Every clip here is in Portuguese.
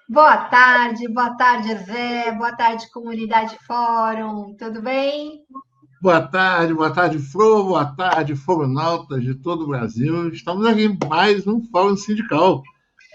Boa tarde, Zé, boa tarde, comunidade Fórum, tudo bem? Boa tarde, Flor, boa tarde, foronautas de todo o Brasil. Estamos aqui em mais um Fórum Sindical.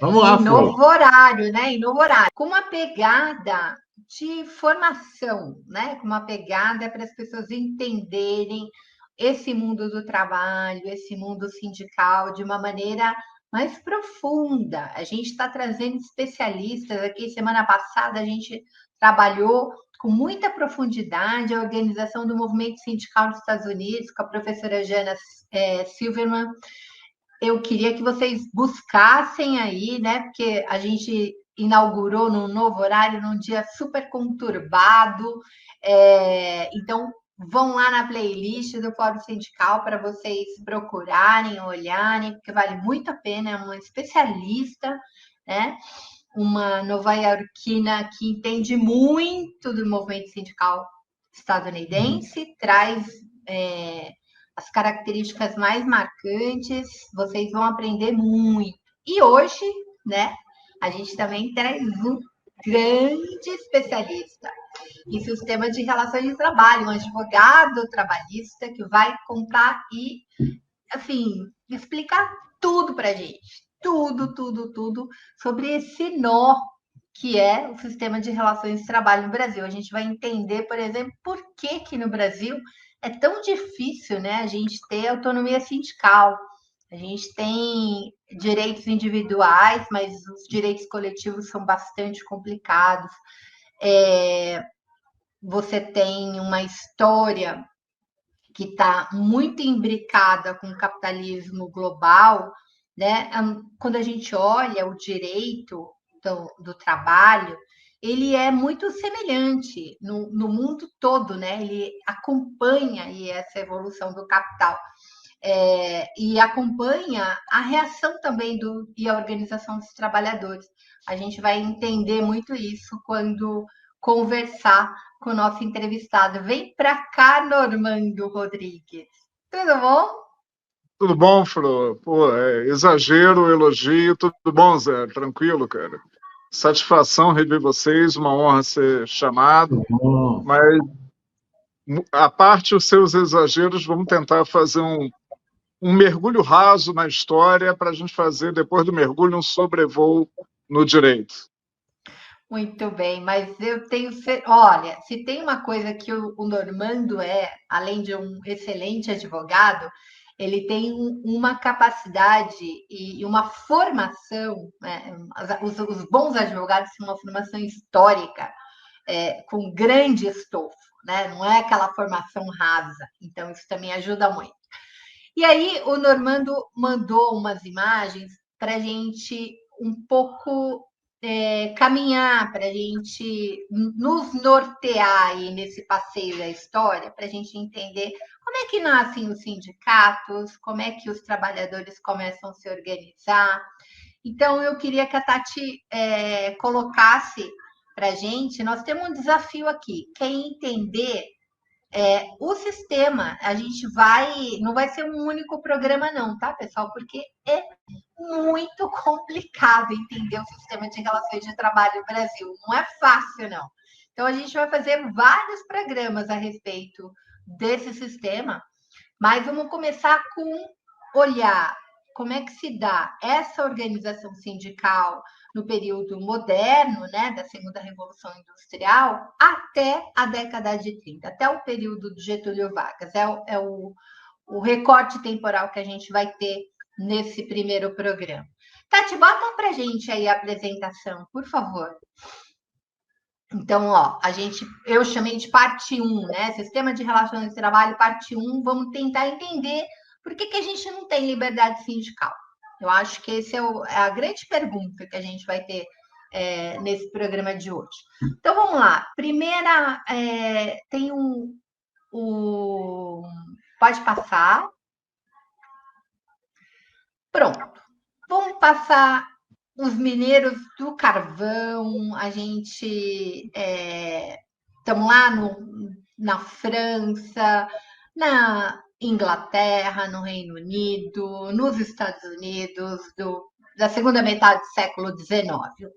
Vamos lá, Em Flor. novo horário, né? Em novo horário, com uma pegada de formação, né? Com uma pegada para as pessoas entenderem esse mundo do trabalho, esse mundo sindical de uma maneira mais profunda. A gente está trazendo especialistas aqui. Semana passada a gente trabalhou com muita profundidade a organização do movimento sindical dos Estados Unidos com a professora Jana Silverman. Eu queria que vocês buscassem aí, né? Porque a gente inaugurou num novo horário, num dia super conturbado. Então, vão lá na playlist do Fórum Sindical para vocês procurarem, olharem, porque vale muito a pena. É uma especialista, né? Uma nova-iorquina que entende muito do movimento sindical estadunidense, traz é, as características mais marcantes, vocês vão aprender muito. E hoje, né, a gente também traz um grande especialista em sistema de relações de trabalho, um advogado trabalhista que vai contar e, assim, explicar tudo para a gente. Tudo sobre esse nó que é o sistema de relações de trabalho no Brasil. A gente vai entender, por exemplo, por que que no Brasil é tão difícil, né, a gente ter autonomia sindical. A gente tem direitos individuais, mas os direitos coletivos são bastante complicados. Você tem uma história que está muito imbricada com o capitalismo global, né? Quando a gente olha o direito do trabalho, ele é muito semelhante no mundo todo, né? Ele acompanha aí essa evolução do capital. E acompanha a reação também e a organização dos trabalhadores. A gente vai entender muito isso quando conversar com o nosso entrevistado. Vem para cá, Normando Rodrigues. Tudo bom? Tudo bom, Flor? Pô, exagero, elogio, tudo bom, Zé? Tranquilo, cara. Satisfação rever vocês, uma honra ser chamado, Bom, mas a parte os seus exageros, vamos tentar fazer um mergulho raso na história para a gente fazer, depois do mergulho, um sobrevoo no direito. Muito bem, mas eu tenho. Olha, se tem uma coisa que o Normando é, além de um excelente advogado, ele tem uma capacidade e uma formação, né? Os bons advogados têm uma formação histórica, com grande estofo, né? Não é aquela formação rasa. Então, isso também ajuda muito. E aí, o Normando mandou umas imagens para a gente um pouco caminhar, para a gente nos nortear aí nesse passeio da história, para a gente entender como é que nascem os sindicatos, como é que os trabalhadores começam a se organizar. Então, eu queria que a Tati colocasse para a gente. Nós temos um desafio aqui, que é entender o sistema. A gente não vai ser um único programa, não, tá, pessoal? Porque é muito complicado entender o sistema de relações de trabalho no Brasil. Não é fácil, não. Então, a gente vai fazer vários programas a respeito desse sistema, mas vamos começar com olhar como é que se dá essa organização sindical no período moderno, né, da segunda revolução industrial, até a década de 30, até o período do Getúlio Vargas. O recorte temporal que a gente vai ter nesse primeiro programa. Tati, bota para a gente aí a apresentação, por favor. Então, ó, eu chamei de parte 1, né? Sistema de relações de trabalho, parte 1. Vamos tentar entender por que a gente não tem liberdade sindical. Eu acho que essa é a grande pergunta que a gente vai ter nesse programa de hoje. Então, vamos lá. Primeira, tem pode passar. Pronto. Vamos passar os mineiros do carvão, a gente estamos lá na França, na Inglaterra, no Reino Unido, nos Estados Unidos, da segunda metade do século XIX,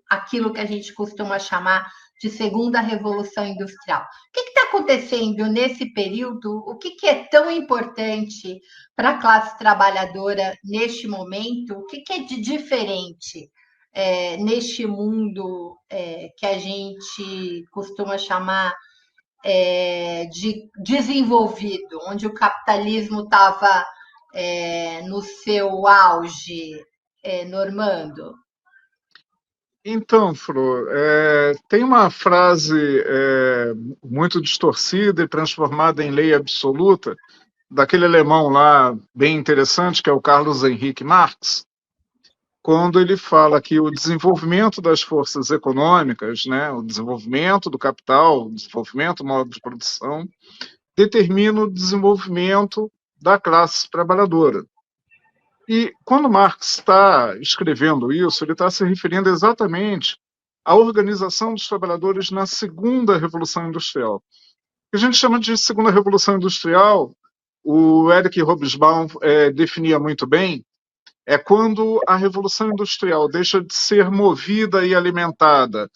aquilo que a gente costuma chamar de segunda revolução industrial. O que está acontecendo nesse período? O que é tão importante para a classe trabalhadora neste momento? O que é de diferente neste mundo que a gente costuma chamar de desenvolvido, onde o capitalismo estava no seu auge, Normando? Então, Flo, tem uma frase muito distorcida e transformada em lei absoluta daquele alemão lá bem interessante, que é o Carlos Henrique Marx, quando ele fala que o desenvolvimento das forças econômicas, né, o desenvolvimento do capital, o desenvolvimento do modo de produção, determina o desenvolvimento da classe trabalhadora. E quando Marx está escrevendo isso, ele está se referindo exatamente à organização dos trabalhadores na segunda Revolução Industrial. O que a gente chama de segunda Revolução Industrial, o Eric Hobsbawm definia muito bem, é quando a Revolução Industrial deixa de ser movida e alimentada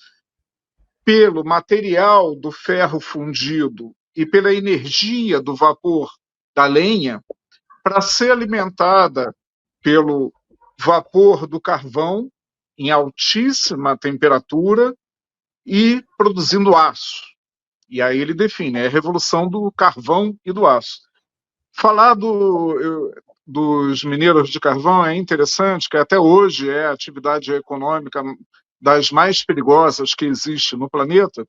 pelo material do ferro fundido e pela energia do vapor da lenha para ser alimentada pelo vapor do carvão em altíssima temperatura e produzindo aço. E aí ele define, é a revolução do carvão e do aço. Falar dos mineiros de carvão é interessante, que até hoje é a atividade econômica das mais perigosas que existe no planeta,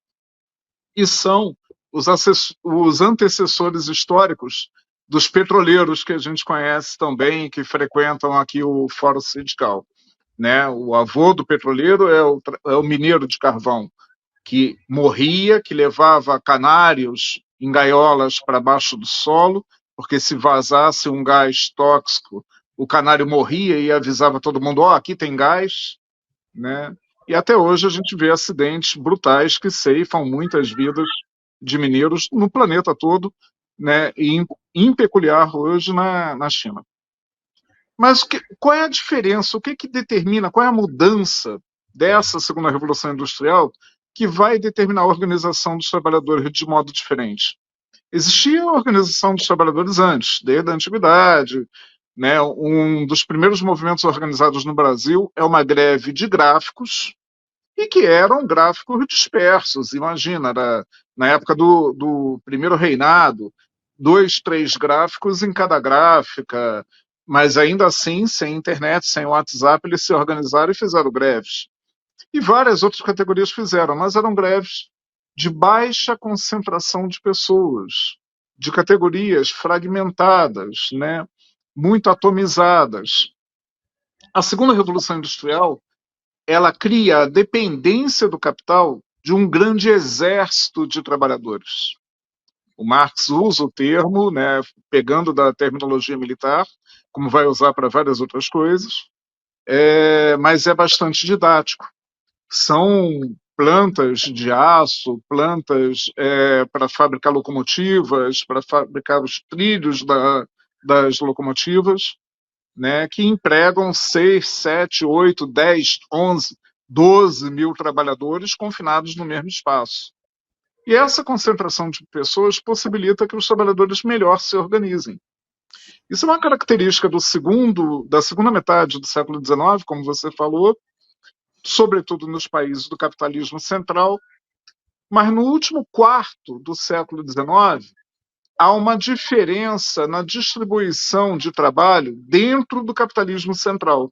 e são os antecessores históricos dos petroleiros que a gente conhece também, que frequentam aqui o Fórum Sindical. Né? O avô do petroleiro é o mineiro de carvão, que morria, que levava canários em gaiolas para baixo do solo, porque se vazasse um gás tóxico, o canário morria e avisava todo mundo, aqui tem gás, né? E até hoje a gente vê acidentes brutais que ceifam muitas vidas de mineiros no planeta todo, né? E em peculiar hoje na China. Mas qual é a diferença? O que determina, qual é a mudança dessa segunda revolução industrial que vai determinar a organização dos trabalhadores de modo diferente? Existia a organização dos trabalhadores antes, desde a antiguidade, né? Um dos primeiros movimentos organizados no Brasil é uma greve de gráficos, e que eram gráficos dispersos. Imagina, na época do primeiro reinado, 2, 3 gráficos em cada gráfica, mas ainda assim, sem internet, sem WhatsApp, eles se organizaram e fizeram greves. E várias outras categorias fizeram, mas eram greves de baixa concentração de pessoas, de categorias fragmentadas, né, muito atomizadas. A segunda revolução industrial, ela cria a dependência do capital de um grande exército de trabalhadores. O Marx usa o termo, né, pegando da terminologia militar, como vai usar para várias outras coisas, mas é bastante didático. São plantas de aço, plantas para fabricar locomotivas, para fabricar os trilhos das locomotivas, né, que empregam 6, 7, 8, 10, 11, 12 mil trabalhadores confinados no mesmo espaço. E essa concentração de pessoas possibilita que os trabalhadores melhor se organizem. Isso é uma característica da segunda metade do século XIX, como você falou, sobretudo nos países do capitalismo central, mas no último quarto do século XIX, há uma diferença na distribuição de trabalho dentro do capitalismo central.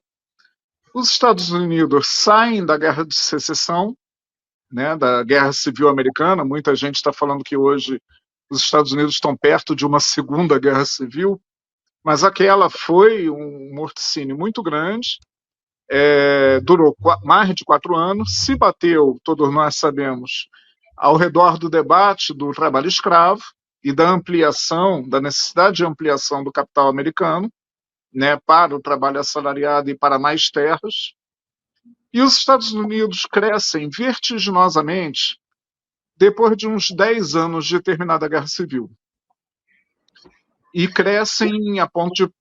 Os Estados Unidos saem da Guerra de Secessão, né, da Guerra Civil Americana. Muita gente está falando que hoje os Estados Unidos estão perto de uma segunda guerra civil, mas aquela foi um morticínio muito grande, durou mais de 4 anos, se bateu, todos nós sabemos, ao redor do debate do trabalho escravo e da ampliação, da necessidade de ampliação do capital americano, né, para o trabalho assalariado e para mais terras. E os Estados Unidos crescem vertiginosamente depois de uns 10 anos de terminada a Guerra Civil. E crescem a ponto de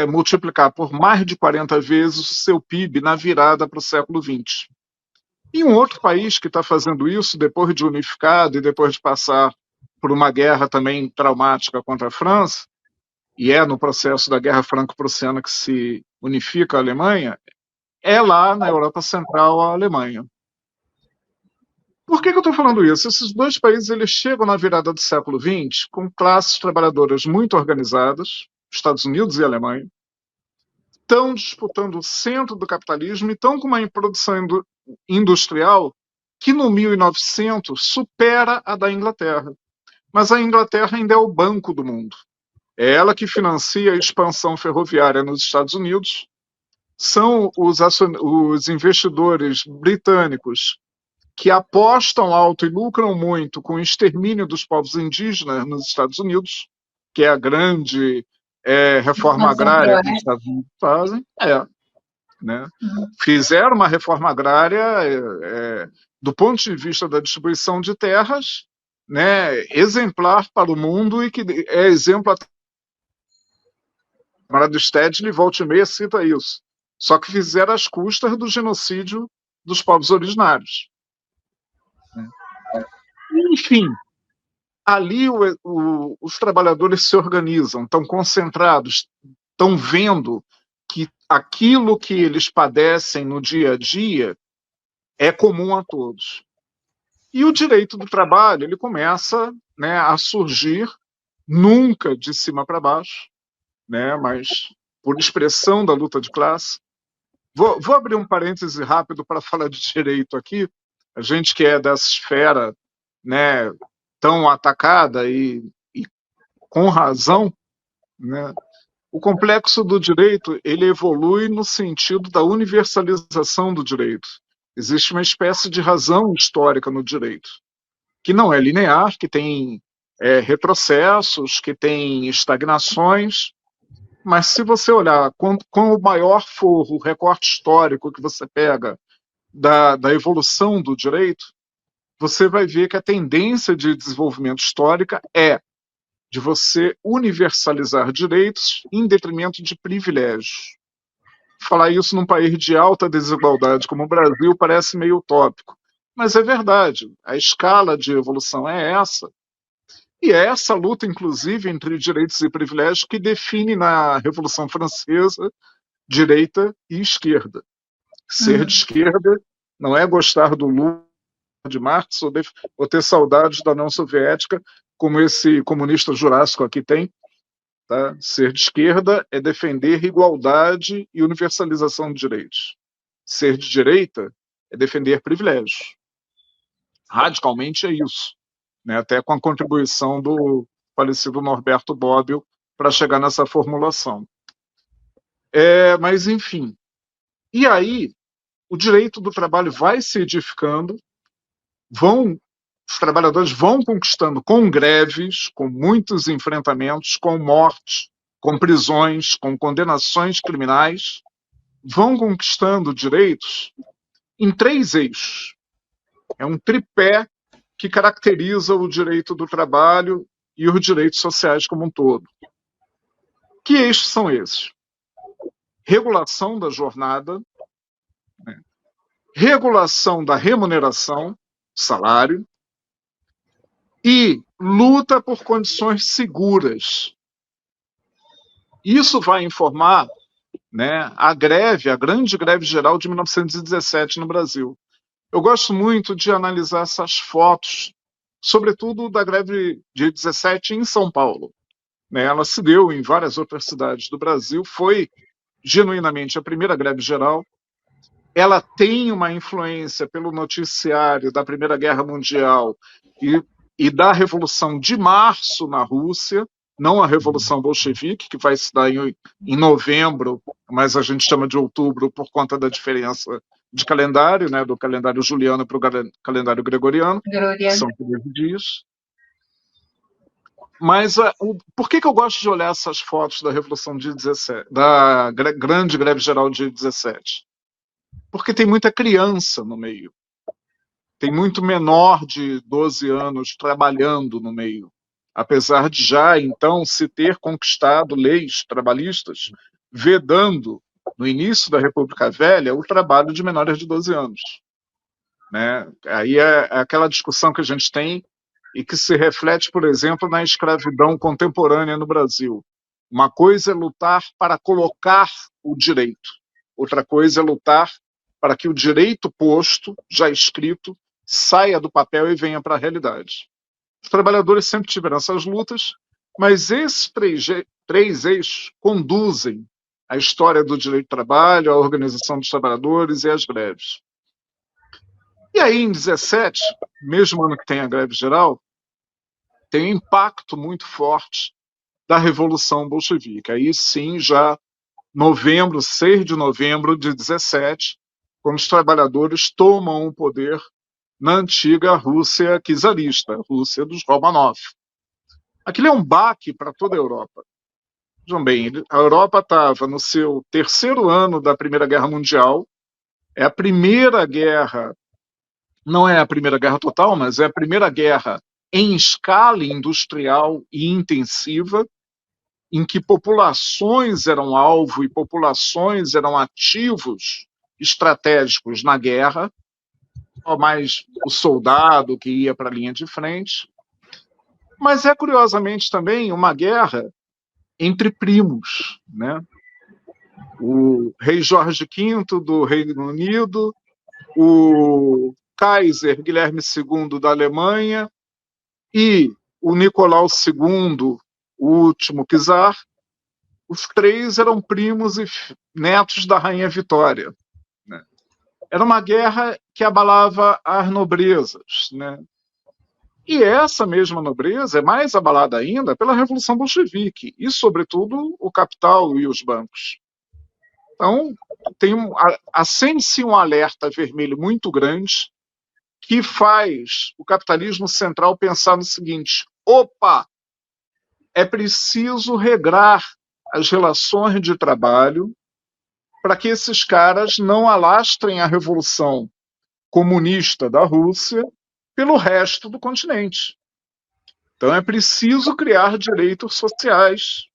multiplicar por mais de 40 vezes o seu PIB na virada para o século XX. E um outro país que está fazendo isso, depois de unificado e depois de passar por uma guerra também traumática contra a França, e no processo da Guerra Franco-Prussiana que se unifica a Alemanha, é lá na Europa Central a Alemanha. Por que eu estou falando isso? Esses dois países eles chegam na virada do século XX com classes trabalhadoras muito organizadas, Estados Unidos e Alemanha, estão disputando o centro do capitalismo e estão com uma produção industrial que no 1900 supera a da Inglaterra. Mas a Inglaterra ainda é o banco do mundo. É ela que financia a expansão ferroviária nos Estados Unidos, são os investidores britânicos que apostam alto e lucram muito com o extermínio dos povos indígenas nos Estados Unidos, que é a grande reforma agrária que os Estados Unidos fazem. Né? Fizeram uma reforma agrária do ponto de vista da distribuição de terras, né, exemplar para o mundo e que é exemplo até. O camarada Stedley, volta e meia, cita isso. Só que fizeram às custas do genocídio dos povos originários. Enfim, ali os trabalhadores se organizam, estão concentrados, estão vendo que aquilo que eles padecem no dia a dia é comum a todos. E o direito do trabalho ele começa, né, a surgir, nunca de cima para baixo, né, mas por expressão da luta de classe. Vou abrir um parêntese rápido para falar de direito aqui. A gente que é dessa esfera, né, tão atacada e com razão, né, o complexo do direito ele evolui no sentido da universalização do direito. Existe uma espécie de razão histórica no direito, que não é linear, que tem retrocessos, que tem estagnações, mas se você olhar, quanto maior for o recorte histórico que você pega da evolução do direito, você vai ver que a tendência de desenvolvimento histórica é de você universalizar direitos em detrimento de privilégios. Falar isso num país de alta desigualdade como o Brasil parece meio utópico, mas é verdade. A escala de evolução é essa. E é essa luta, inclusive, entre direitos e privilégios que define na Revolução Francesa direita e esquerda. Ser de esquerda não é gostar do Lula, de Marx, ou ter saudades da União Soviética, como esse comunista jurássico aqui tem. Tá? Ser de esquerda é defender igualdade e universalização de direitos. Ser de direita é defender privilégios. Radicalmente é isso. Né, até com a contribuição do falecido Norberto Bobbio para chegar nessa formulação. Mas, enfim. E aí, o direito do trabalho vai se edificando, os trabalhadores vão conquistando com greves, com muitos enfrentamentos, com mortes, com prisões, com condenações criminais, vão conquistando direitos em 3 eixos. É um tripé que caracteriza o direito do trabalho e os direitos sociais como um todo. Que eixos são esses? Regulação da jornada, né? Regulação da remuneração, salário, e luta por condições seguras. Isso vai informar, né, a grande greve geral de 1917 no Brasil. Eu gosto muito de analisar essas fotos, sobretudo da greve de 17 em São Paulo. Né? Ela se deu em várias outras cidades do Brasil, foi genuinamente a primeira greve geral. Ela tem uma influência pelo noticiário da Primeira Guerra Mundial e da Revolução de Março na Rússia, não a Revolução Bolchevique, que vai se dar em novembro, mas a gente chama de outubro por conta da diferença de calendário, né, do calendário juliano para o calendário gregoriano, que são 13 dias. Mas por que eu gosto de olhar essas fotos da Revolução de 17, da grande greve geral de 17? Porque tem muita criança no meio. Tem muito menor de 12 anos trabalhando no meio. apesar de já, então, se ter conquistado leis trabalhistas vedando, no início da República Velha, o trabalho de menores de 12 anos. Né? Aí é aquela discussão que a gente tem e que se reflete, por exemplo, na escravidão contemporânea no Brasil. Uma coisa é lutar para colocar o direito, outra coisa é lutar para que o direito posto, já escrito, saia do papel e venha para a realidade. Os trabalhadores sempre tiveram essas lutas, mas esses três eixos conduzem a história do direito do trabalho, a organização dos trabalhadores e as greves. E aí, em 17, mesmo ano que tem a greve geral, tem um impacto muito forte da Revolução Bolchevique. Aí sim, já 6 de novembro de 17, quando os trabalhadores tomam o poder na antiga Rússia czarista, Rússia dos Romanov. Aquilo é um baque para toda a Europa. Vejam bem, a Europa estava no seu terceiro ano da Primeira Guerra Mundial, é a primeira guerra, não é a primeira guerra total, mas é a primeira guerra em escala industrial e intensiva, em que populações eram alvo e populações eram ativos estratégicos na guerra, não mais o soldado que ia para a linha de frente, mas é curiosamente também uma guerra entre primos, né? O rei Jorge V do Reino Unido, o Kaiser Guilherme II da Alemanha e o Nicolau II, o último czar, os três eram primos e netos da Rainha Vitória. Né? Era uma guerra que abalava as nobrezas. Né? E essa mesma nobreza é mais abalada ainda pela Revolução Bolchevique, e, sobretudo, o capital e os bancos. Então, acende-se um alerta vermelho muito grande que faz o capitalismo central pensar no seguinte: opa, é preciso regrar as relações de trabalho para que esses caras não alastrem a revolução comunista da Rússia pelo resto do continente. Então é preciso criar direitos sociais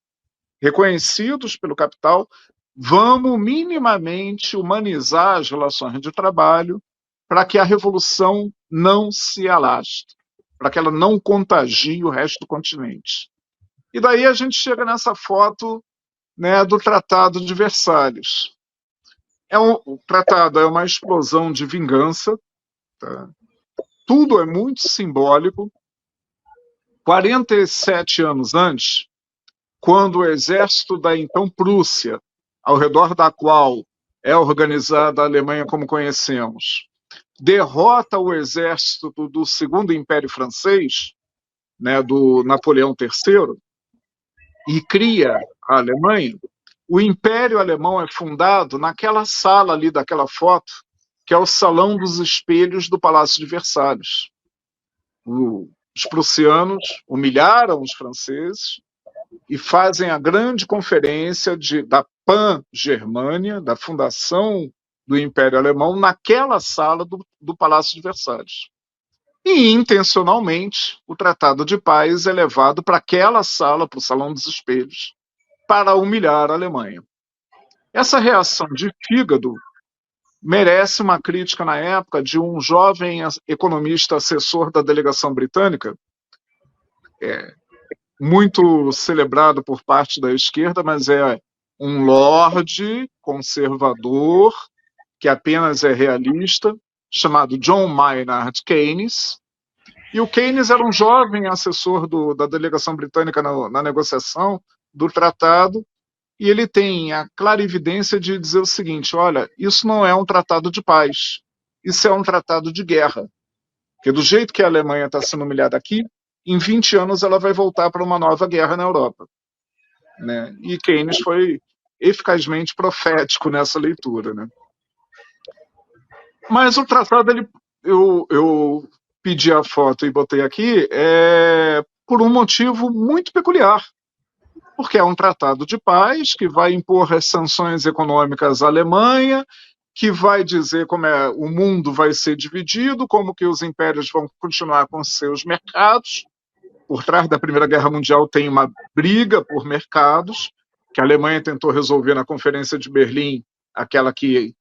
reconhecidos pelo capital. Vamos minimamente humanizar as relações de trabalho para que a revolução não se alastre, para que ela não contagie o resto do continente. E daí a gente chega nessa foto, né, do Tratado de Versalhes. O tratado é uma explosão de vingança, tá? Tudo é muito simbólico. 47 anos antes, quando o exército da então Prússia, ao redor da qual é organizada a Alemanha como conhecemos, derrota o exército do Segundo Império Francês, né, do Napoleão III, e cria a Alemanha, o Império Alemão é fundado naquela sala ali daquela foto, que é o Salão dos Espelhos do Palácio de Versalhes. Os prussianos humilharam os franceses e fazem a grande conferência da Pan-Germânia, da fundação do Império Alemão, naquela sala do Palácio de Versalhes. E, intencionalmente, o Tratado de Paz é levado para aquela sala, para o Salão dos Espelhos, para humilhar a Alemanha. Essa reação de fígado merece uma crítica na época de um jovem economista assessor da delegação britânica, muito celebrado por parte da esquerda, mas é um lorde conservador, que apenas é realista, chamado John Maynard Keynes. E o Keynes era um jovem assessor da delegação britânica na negociação do tratado, e ele tem a clarividência de dizer o seguinte: olha, isso não é um tratado de paz, isso é um tratado de guerra. Porque do jeito que a Alemanha está sendo humilhada aqui, em 20 anos ela vai voltar para uma nova guerra na Europa. Né? E Keynes foi eficazmente profético nessa leitura. Né? Mas o tratado, eu pedi a foto e botei aqui, por um motivo muito peculiar. Porque é um tratado de paz que vai impor as sanções econômicas à Alemanha, que vai dizer como o mundo vai ser dividido, como que os impérios vão continuar com seus mercados, por trás da Primeira Guerra Mundial tem uma briga por mercados, que a Alemanha tentou resolver na Conferência de Berlim, aquela que,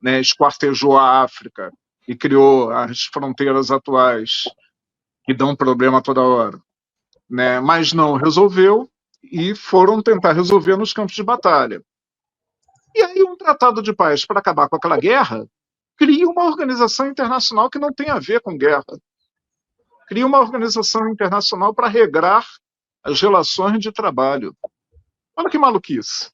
né, esquartejou a África e criou as fronteiras atuais, que dão problema toda hora, né? Mas não resolveu e foram tentar resolver nos campos de batalha. E aí um tratado de paz para acabar com aquela guerra cria uma organização internacional que não tem a ver com guerra. Cria uma organização internacional para regrar as relações de trabalho. Olha que maluquice.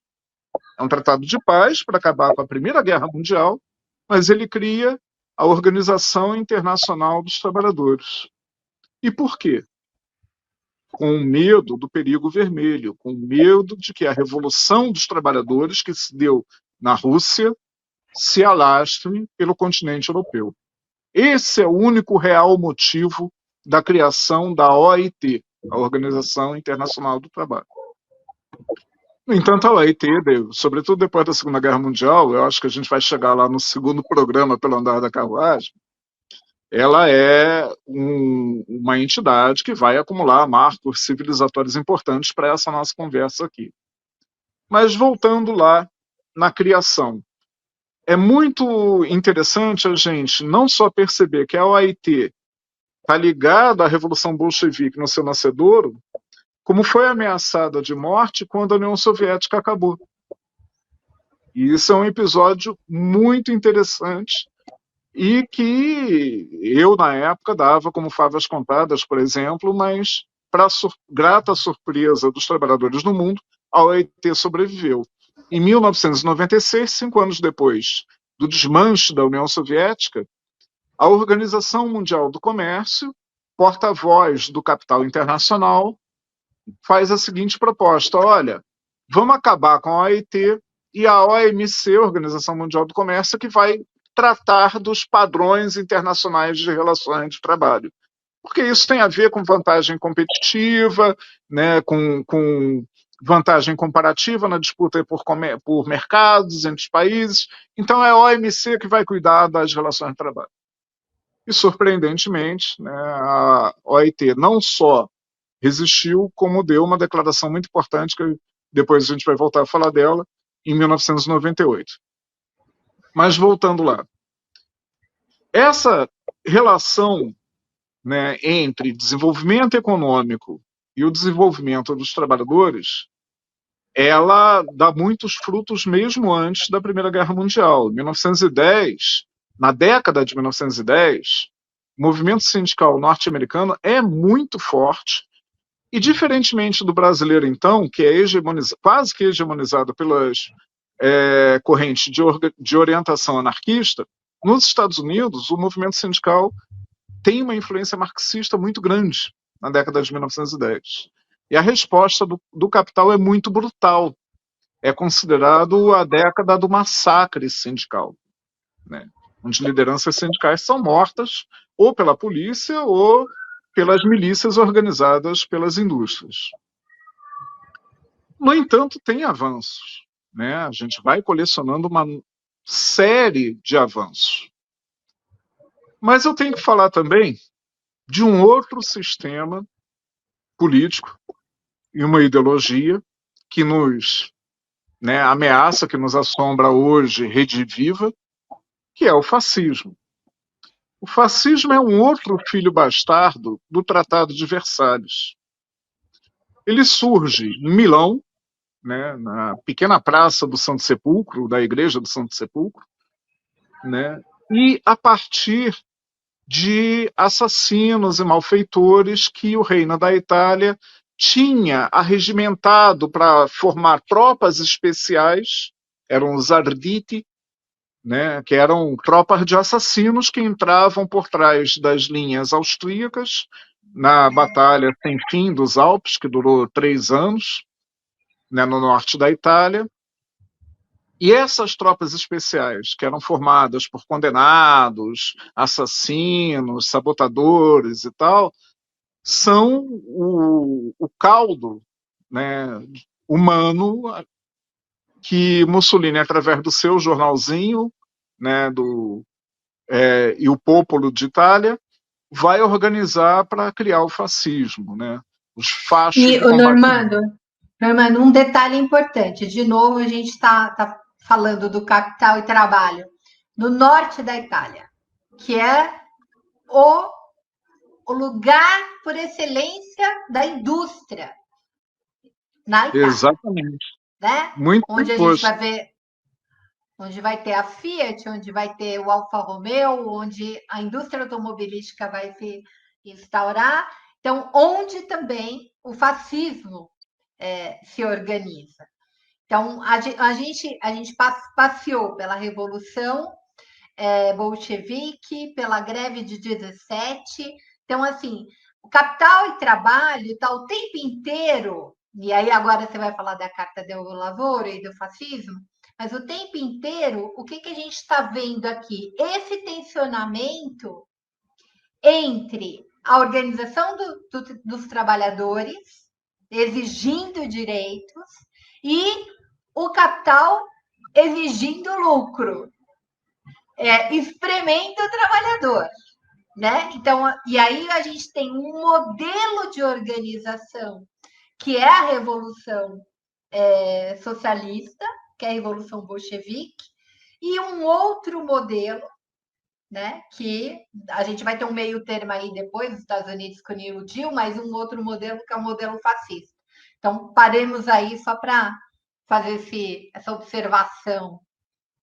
É um tratado de paz para acabar com a Primeira Guerra Mundial, mas ele cria a Organização Internacional dos Trabalhadores. E por quê? Com medo do perigo vermelho, com medo de que a Revolução dos Trabalhadores, que se deu na Rússia, se alastre pelo continente europeu. Esse é o único real motivo da criação da OIT, a Organização Internacional do Trabalho. No entanto, a OIT, sobretudo depois da Segunda Guerra Mundial, eu acho que a gente vai chegar lá no segundo programa pelo andar da carruagem, ela é uma entidade que vai acumular marcos civilizatórios importantes para essa nossa conversa aqui. Mas voltando lá na criação, é muito interessante a gente não só perceber que a OIT está ligada à Revolução Bolchevique no seu nascedouro, como foi ameaçada de morte quando a União Soviética acabou. E isso é um episódio muito interessante e que eu, na época, dava como favas contadas, por exemplo, mas, para grata surpresa dos trabalhadores no mundo, a OIT sobreviveu. Em 1996, 5 anos depois do desmanche da União Soviética, a Organização Mundial do Comércio, porta-voz do capital internacional, faz a seguinte proposta: olha, vamos acabar com a OIT e a OMC, Organização Mundial do Comércio, que vai tratar dos padrões internacionais de relações de trabalho. Porque isso tem a ver com vantagem competitiva, né, com vantagem comparativa na disputa por mercados entre os países. Então é a OMC que vai cuidar das relações de trabalho. E, surpreendentemente, né, a OIT não só resistiu, como deu uma declaração muito importante, que depois a gente vai voltar a falar dela, em 1998. Mas voltando lá, essa relação, né, entre desenvolvimento econômico e o desenvolvimento dos trabalhadores, ela dá muitos frutos mesmo antes da Primeira Guerra Mundial. Em 1910, na década de 1910, o movimento sindical norte-americano é muito forte e, diferentemente do brasileiro, então, que é quase que hegemonizado pelas correntes de orientação anarquista, nos Estados Unidos, o movimento sindical tem uma influência marxista muito grande na década de 1910. E a resposta do capital é muito brutal. É considerado a década do massacre sindical, né, onde lideranças sindicais são mortas ou pela polícia ou pelas milícias organizadas pelas indústrias. No entanto, tem avanços, né? A gente vai colecionando uma série de avanços. Mas eu tenho que falar também de um outro sistema político e uma ideologia que nos, né, ameaça, que nos assombra hoje, rediviva, que é o fascismo. O fascismo é um outro filho bastardo do Tratado de Versalhes. Ele surge em Milão, né, na pequena praça do Santo Sepulcro, da Igreja do Santo Sepulcro, né, e a partir de assassinos e malfeitores que o reino da Itália tinha arregimentado para formar tropas especiais, eram os arditi, né, que eram tropas de assassinos que entravam por trás das linhas austríacas na Batalha Sem Fim dos Alpes, que durou 3 anos, né, no norte da Itália. E essas tropas especiais, que eram formadas por condenados, assassinos, sabotadores e tal, são o caldo, né, humano que Mussolini, através do seu jornalzinho, né, e o Popolo de Itália, vai organizar para criar o fascismo, né? os fachos E do o compartimento. Normando, um detalhe importante. De novo, a gente está falando do capital e trabalho no norte da Itália, que é o lugar por excelência da indústria na Itália, Exatamente. né? Muito bem Onde a gente posto. vai ver, onde vai ter a Fiat, onde vai ter o Alfa Romeo, onde a indústria automobilística vai se instaurar. Então, onde também o fascismo se organiza. Então, a gente passeou pela Revolução bolchevique, pela greve de 17. Então, assim, o capital e trabalho está o tempo inteiro, e aí agora você vai falar da Carta del Lavoro e do fascismo, mas o tempo inteiro, o que a gente está vendo aqui? Esse tensionamento entre a organização dos trabalhadores, exigindo direitos, e o capital exigindo lucro, espremendo o trabalhador. Né? Então, e aí a gente tem um modelo de organização que é a Revolução Socialista, que é a Revolução Bolchevique, e um outro modelo, né, que a gente vai ter um meio termo aí depois, dos Estados Unidos com o New Deal, mas um outro modelo que é o modelo fascista. Então, paremos aí só para fazer essa observação.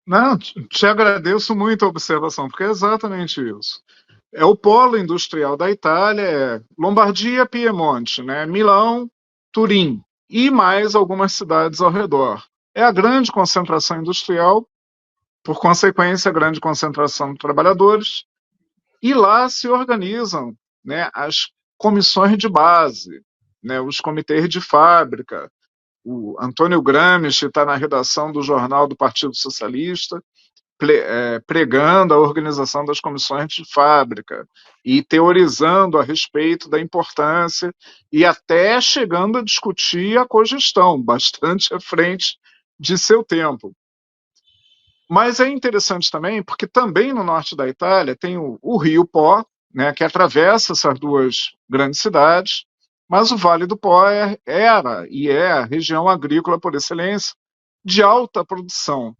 Não, te agradeço muito a observação, porque é exatamente isso. É o polo industrial da Itália, é Lombardia, Piemonte, né? Milão, Turim e mais algumas cidades ao redor. É a grande concentração industrial, por consequência, a grande concentração de trabalhadores, e lá se organizam, né, as comissões de base, né, os comitês de fábrica. O Antônio Gramsci está na redação do jornal do Partido Socialista, pregando a organização das comissões de fábrica e teorizando a respeito da importância e até chegando a discutir a cogestão, bastante à frente de seu tempo. Mas é interessante também, porque também no norte da Itália tem o Rio Pó, né, que atravessa essas duas grandes cidades, mas o Vale do Pó era e é a região agrícola por excelência, de alta produção.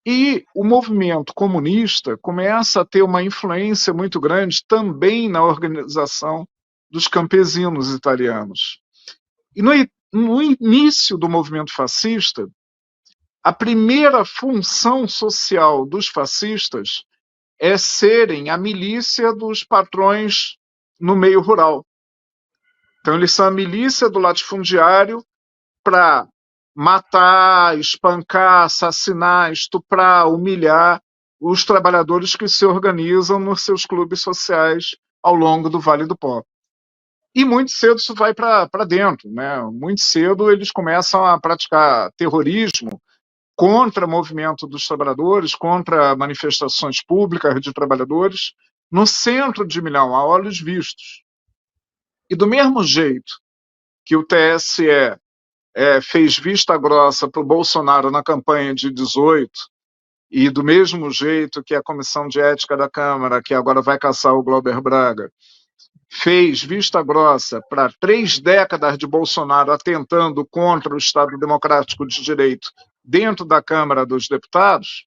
E o movimento comunista começa a ter uma influência muito grande também na organização dos campesinos italianos. E no início do movimento fascista, a primeira função social dos fascistas é serem a milícia dos patrões no meio rural. Então, eles são a milícia do latifundiário para matar, espancar, assassinar, estuprar, humilhar os trabalhadores que se organizam nos seus clubes sociais ao longo do Vale do Pó. E muito cedo isso vai para dentro, né? Muito cedo eles começam a praticar terrorismo contra o movimento dos trabalhadores, contra manifestações públicas de trabalhadores, no centro de Milão, a olhos vistos. E do mesmo jeito que o TSE fez vista grossa para o Bolsonaro na campanha de 18, e do mesmo jeito que a Comissão de Ética da Câmara, que agora vai caçar o Glauber Braga, fez vista grossa para 3 décadas de Bolsonaro atentando contra o Estado Democrático de Direito dentro da Câmara dos Deputados,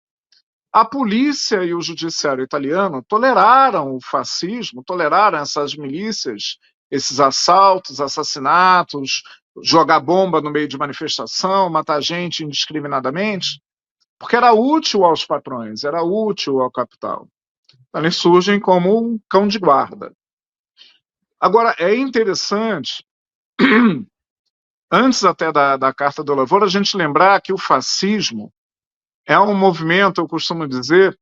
a polícia e o judiciário italiano toleraram o fascismo, toleraram essas milícias, esses assaltos, assassinatos, jogar bomba no meio de manifestação, matar gente indiscriminadamente, porque era útil aos patrões, era útil ao capital. Então, eles surgem como um cão de guarda. Agora, é interessante, antes até da Carta do Lavoro, a gente lembrar que o fascismo é um movimento, eu costumo dizer,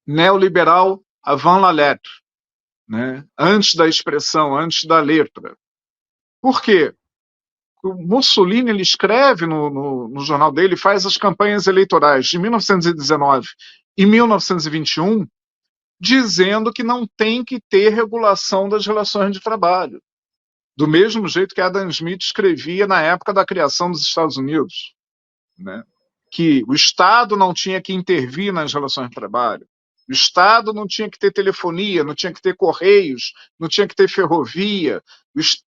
neoliberal avant la lettre, né? Antes da expressão, antes da letra. Por quê? O Mussolini ele escreve no jornal dele, faz as campanhas eleitorais de 1919 e 1921, dizendo que não tem que ter regulação das relações de trabalho. Do mesmo jeito que Adam Smith escrevia na época da criação dos Estados Unidos, né? Que o Estado não tinha que intervir nas relações de trabalho. O Estado não tinha que ter telefonia, não tinha que ter correios, não tinha que ter ferrovia.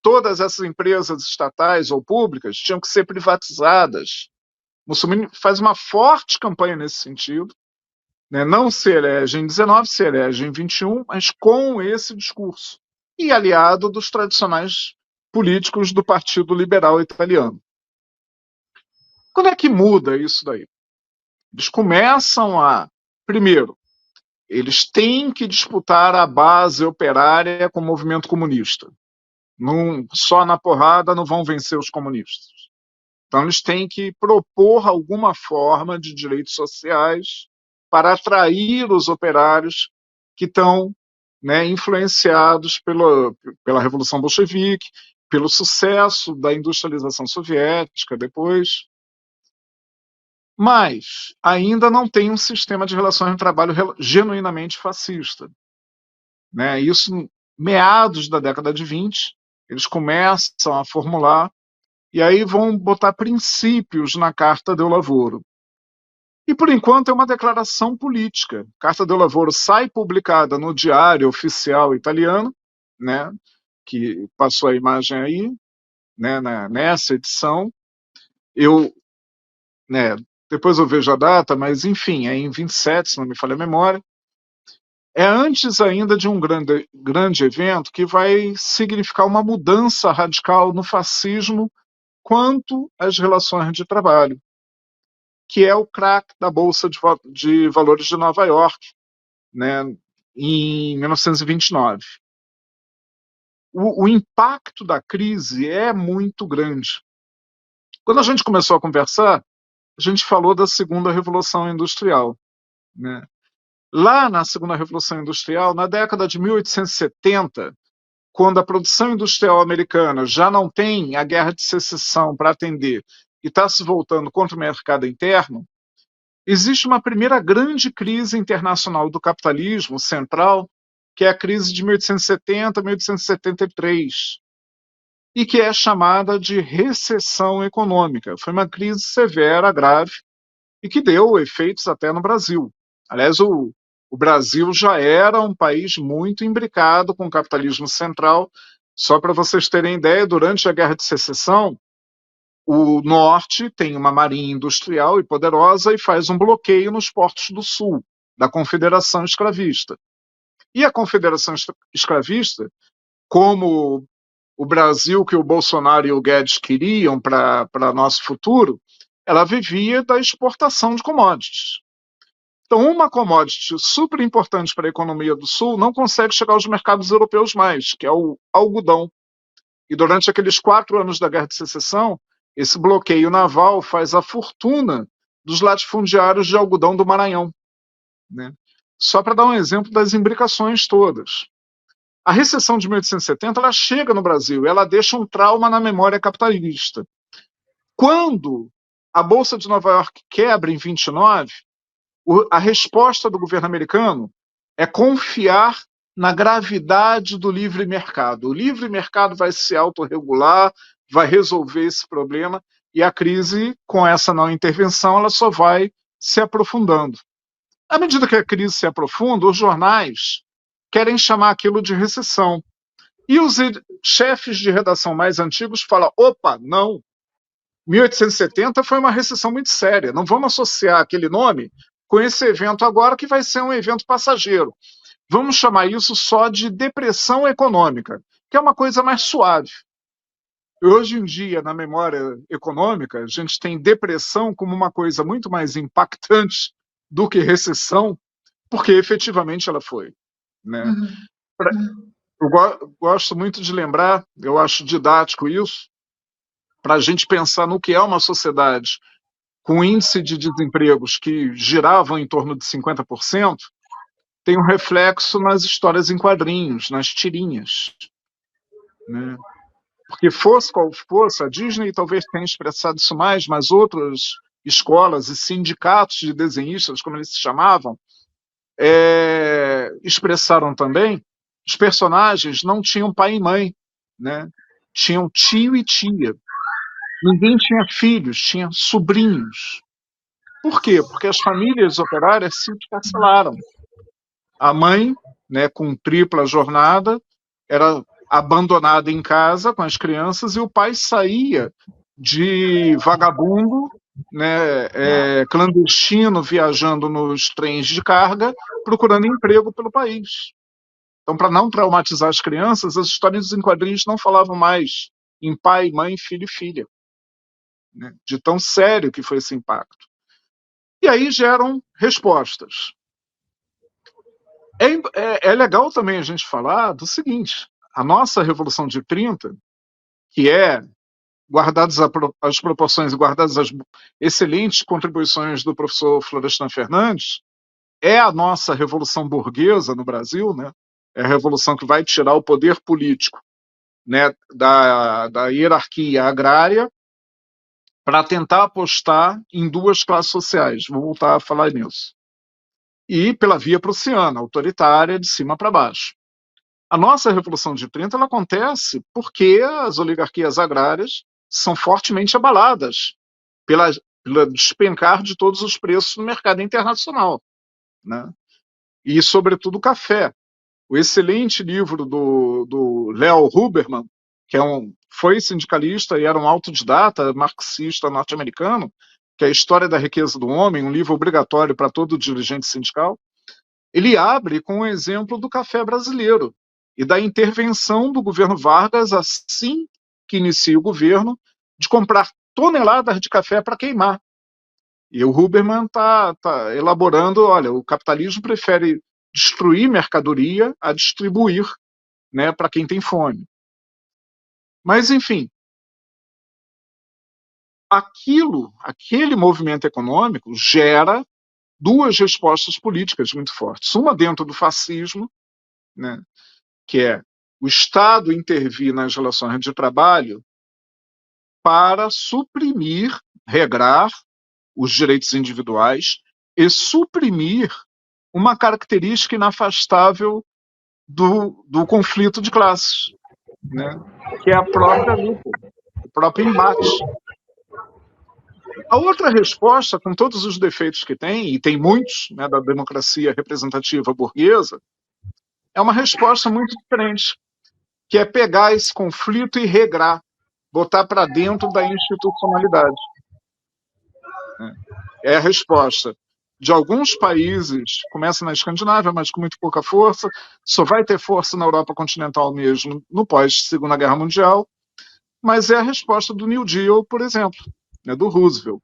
Todas essas empresas estatais ou públicas tinham que ser privatizadas. Mussolini faz uma forte campanha nesse sentido, né? Não se elege em 19, se elege em 21, mas com esse discurso. E aliado dos tradicionais políticos do Partido Liberal Italiano. Quando é que muda isso daí? Eles começam a, primeiro, eles têm que disputar a base operária com o movimento comunista. Só na porrada não vão vencer os comunistas. Então, eles têm que propor alguma forma de direitos sociais para atrair os operários que estão, né, influenciados pela Revolução Bolchevique, pelo sucesso da industrialização soviética depois. Mas ainda não tem um sistema de relações de trabalho genuinamente fascista, né? Isso, meados da década de 20, eles começam a formular, e aí vão botar princípios na Carta del Lavoro. E, por enquanto, é uma declaração política. A Carta del Lavoro sai publicada no Diário Oficial Italiano, né, que passou a imagem aí, né, nessa edição. Né, depois eu vejo a data, mas, enfim, é em 27, se não me falha a memória. É antes ainda de um grande evento que vai significar uma mudança radical no fascismo quanto às relações de trabalho, que é o crack da Bolsa de Valores de Nova York, né, em 1929. O impacto da crise é muito grande. Quando a gente começou a conversar, a gente falou da segunda Revolução Industrial, né? Lá na segunda Revolução Industrial, na década de 1870, quando a produção industrial americana já não tem a guerra de secessão para atender e está se voltando contra o mercado interno, existe uma primeira grande crise internacional do capitalismo central, que é a crise de 1870, 1873, e que é chamada de recessão econômica. Foi uma crise severa, grave, e que deu efeitos até no Brasil. Aliás, o Brasil já era um país muito imbricado com o capitalismo central. Só para vocês terem ideia, durante a Guerra de Secessão, o Norte tem uma marinha industrial e poderosa e faz um bloqueio nos portos do Sul, da Confederação Escravista. E a Confederação Escravista, como o Brasil que o Bolsonaro e o Guedes queriam para nosso futuro, ela vivia da exportação de commodities. Então, uma commodity super importante para a economia do Sul não consegue chegar aos mercados europeus mais, que é o algodão. E durante aqueles 4 anos da Guerra de Secessão, esse bloqueio naval faz a fortuna dos latifundiários de algodão do Maranhão, né? Só para dar um exemplo das imbricações todas. A recessão de 1870 ela chega no Brasil, ela deixa um trauma na memória capitalista. Quando a Bolsa de Nova York quebra em 29, a resposta do governo americano é confiar na gravidade do livre mercado. O livre mercado vai se autorregular, vai resolver esse problema, e a crise, com essa não intervenção, ela só vai se aprofundando. À medida que a crise se aprofunda, os jornais querem chamar aquilo de recessão. E os chefes de redação mais antigos falam, opa, não, 1870 foi uma recessão muito séria, não vamos associar aquele nome com esse evento agora, que vai ser um evento passageiro. Vamos chamar isso só de depressão econômica, que é uma coisa mais suave. E hoje em dia, na memória econômica, a gente tem depressão como uma coisa muito mais impactante do que recessão, porque efetivamente ela foi, né? Eu gosto muito de lembrar, eu acho didático isso, para a gente pensar no que é uma sociedade com índice de desempregos que giravam em torno de 50%, tem um reflexo nas histórias em quadrinhos, nas tirinhas, né? Porque fosse qual fosse, a Disney talvez tenha expressado isso mais, mas outras escolas e sindicatos de desenhistas, como eles se chamavam, expressaram também. Os personagens não tinham pai e mãe, né? Tinham tio e tia. Ninguém tinha filhos, tinha sobrinhos. Por quê? Porque as famílias operárias se esparcelaram. A mãe, né, com tripla jornada, era abandonada em casa com as crianças e o pai saía de vagabundo, né, clandestino, viajando nos trens de carga, procurando emprego pelo país. Então, para não traumatizar as crianças, as histórias em quadrinhos não falavam mais em pai, mãe, filho e filha, né, de tão sério que foi esse impacto. E aí geram respostas. É legal também a gente falar do seguinte: a nossa Revolução de 30, que é, guardadas as proporções e guardadas as excelentes contribuições do professor Florestan Fernandes, é a nossa revolução burguesa no Brasil, né? É a revolução que vai tirar o poder político, né, da hierarquia agrária para tentar apostar em duas classes sociais. Vou voltar a falar nisso. E pela via prussiana, autoritária, de cima para baixo. A nossa Revolução de 30 ela acontece porque as oligarquias agrárias são fortemente abaladas pela despencar de todos os preços no mercado internacional, né? E, sobretudo, o café. O excelente livro do Leo Huberman, que foi sindicalista e era um autodidata marxista norte-americano, que é a História da Riqueza do Homem, um livro obrigatório para todo dirigente sindical, ele abre com o exemplo do café brasileiro e da intervenção do governo Vargas, assim que inicia o governo, de comprar toneladas de café para queimar. E o Huberman está elaborando, olha, o capitalismo prefere destruir mercadoria a distribuir, né, para quem tem fome. Mas, enfim, aquele movimento econômico gera duas respostas políticas muito fortes. Uma dentro do fascismo, né, que é o Estado intervir nas relações de trabalho para suprimir, regrar os direitos individuais e suprimir uma característica inafastável do conflito de classes, né, que é a própria luta, o próprio embate. A outra resposta, com todos os defeitos que tem, e tem muitos, né, da democracia representativa burguesa, é uma resposta muito diferente, que é pegar esse conflito e regrar, botar para dentro da institucionalidade. É a resposta de alguns países, começa na Escandinávia, mas com muito pouca força, só vai ter força na Europa continental mesmo no pós-Segunda Guerra Mundial, mas é a resposta do New Deal, por exemplo, né, do Roosevelt.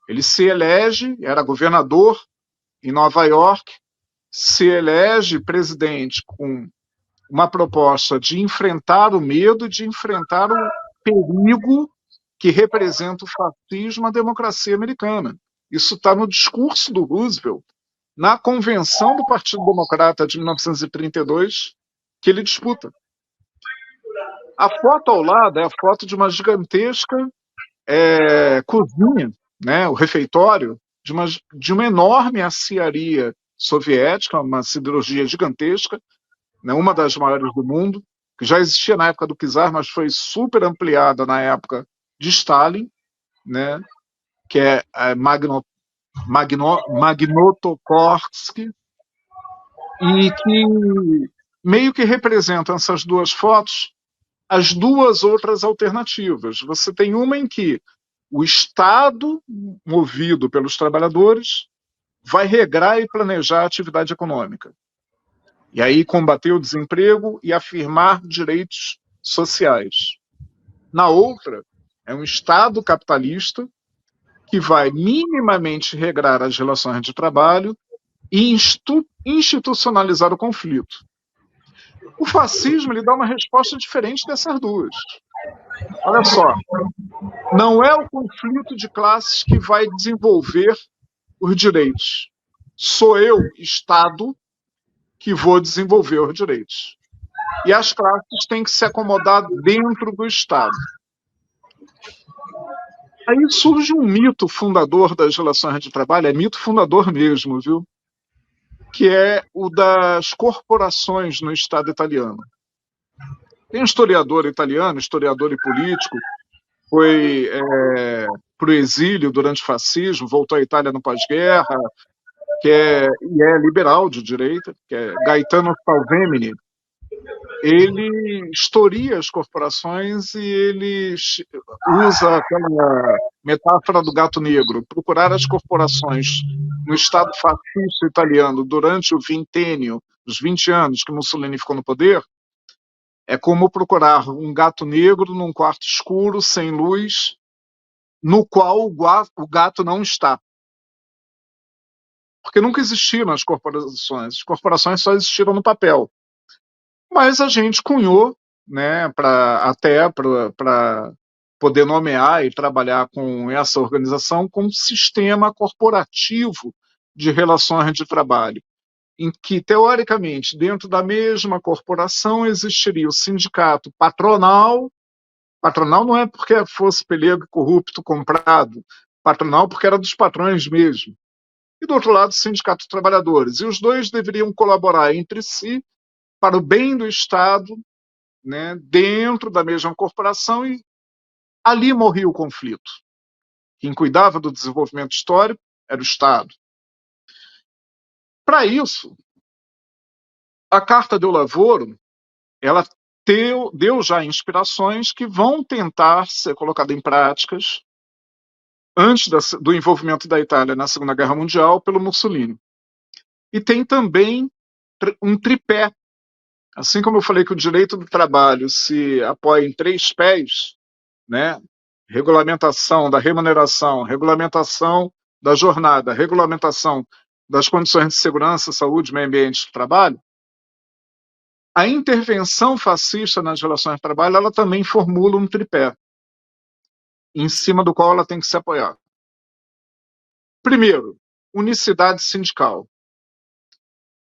Ele se elege, era governador em Nova York, se elege presidente com uma proposta de enfrentar o medo, de enfrentar o perigo que representa o fascismo à democracia americana. Isso está no discurso do Roosevelt, na convenção do Partido Democrata de 1932, que ele disputa. A foto ao lado é a foto de uma gigantesca cozinha, né, o refeitório, de uma enorme aciaria soviética, uma siderurgia gigantesca, né, uma das maiores do mundo, que já existia na época do czar, mas foi super ampliada na época de Stalin, né, que é Magnitogorsky, e que meio que representam essas duas fotos as duas outras alternativas. Você tem uma em que o Estado, movido pelos trabalhadores, vai regrar e planejar a atividade econômica. E aí combater o desemprego e afirmar direitos sociais. Na outra, é um Estado capitalista que vai minimamente regrar as relações de trabalho e institucionalizar o conflito. O fascismo ele dá uma resposta diferente dessas duas. Olha só, não é o conflito de classes que vai desenvolver os direitos. Sou eu, Estado, que vou desenvolver os direitos. E as classes têm que se acomodar dentro do Estado. Aí surge um mito fundador das relações de trabalho, é mito fundador mesmo, viu? Que é o das corporações no Estado italiano. Tem um historiador italiano, historiador e político, foi para o exílio durante o fascismo, voltou à Itália no pós-guerra, e é liberal de direita, que é Gaetano Salvemini. Ele historia as corporações e ele usa aquela metáfora do gato negro, procurar as corporações no Estado fascista italiano durante o vintênio, os 20 anos que Mussolini ficou no poder, é como procurar um gato negro num quarto escuro, sem luz, no qual o gato não está. Porque nunca existiram as corporações só existiram no papel. Mas a gente cunhou, né, para poder nomear e trabalhar com essa organização como um sistema corporativo de relações de trabalho, em que, teoricamente, dentro da mesma corporação existiria o sindicato patronal não é porque fosse pelego corrupto comprado, patronal porque era dos patrões mesmo, e do outro lado o sindicato dos trabalhadores, e os dois deveriam colaborar entre si para o bem do Estado, né, dentro da mesma corporação, e ali morria o conflito. Quem cuidava do desenvolvimento histórico era o Estado. Para isso, a Carta do Lavoro, ela deu já inspirações que vão tentar ser colocadas em práticas antes do envolvimento da Itália na Segunda Guerra Mundial pelo Mussolini. E tem também um tripé. Assim como eu falei que o direito do trabalho se apoia em 3 pés, né? Regulamentação da remuneração, regulamentação da jornada, regulamentação das condições de segurança, saúde, meio ambiente e trabalho, a intervenção fascista nas relações de trabalho, ela também formula um tripé, em cima do qual ela tem que se apoiar. Primeiro, unicidade sindical.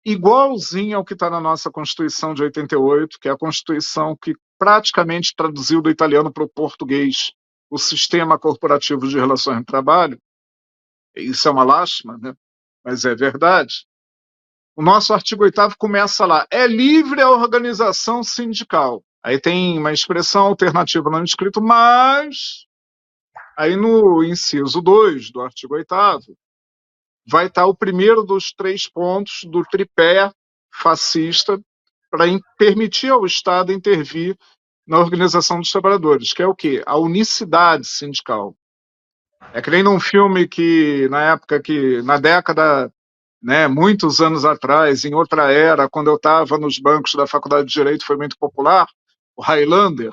Igualzinho ao que está na nossa Constituição de 88, que é a Constituição que praticamente traduziu do italiano para o português o sistema corporativo de relações de trabalho. Isso é uma lástima, né? Mas é verdade. O nosso artigo 8º começa lá. É livre a organização sindical. Aí tem uma expressão alternativa não escrito, mas aí no inciso 2 do artigo 8º vai estar o primeiro dos 3 pontos do tripé fascista para permitir ao Estado intervir na organização dos trabalhadores, que é o quê? A unicidade sindical. É que nem num filme que, na década, né, muitos anos atrás, em outra era, quando eu estava nos bancos da Faculdade de Direito, foi muito popular, o Highlander,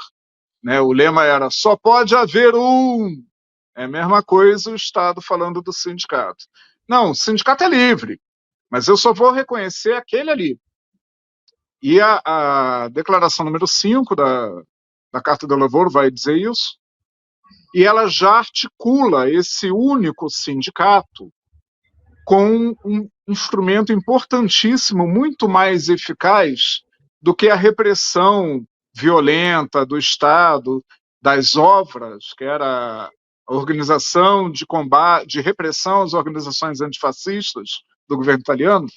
né, o lema era, só pode haver um. É a mesma coisa o Estado falando do sindicato. Não, o sindicato é livre, mas eu só vou reconhecer aquele ali. E a declaração número 5 da Carta do Lavoro vai dizer isso, e ela já articula esse único sindicato com um instrumento importantíssimo, muito mais eficaz do que a repressão violenta do Estado, das obras, que era a organização de combate, de repressão às organizações antifascistas do governo italiano.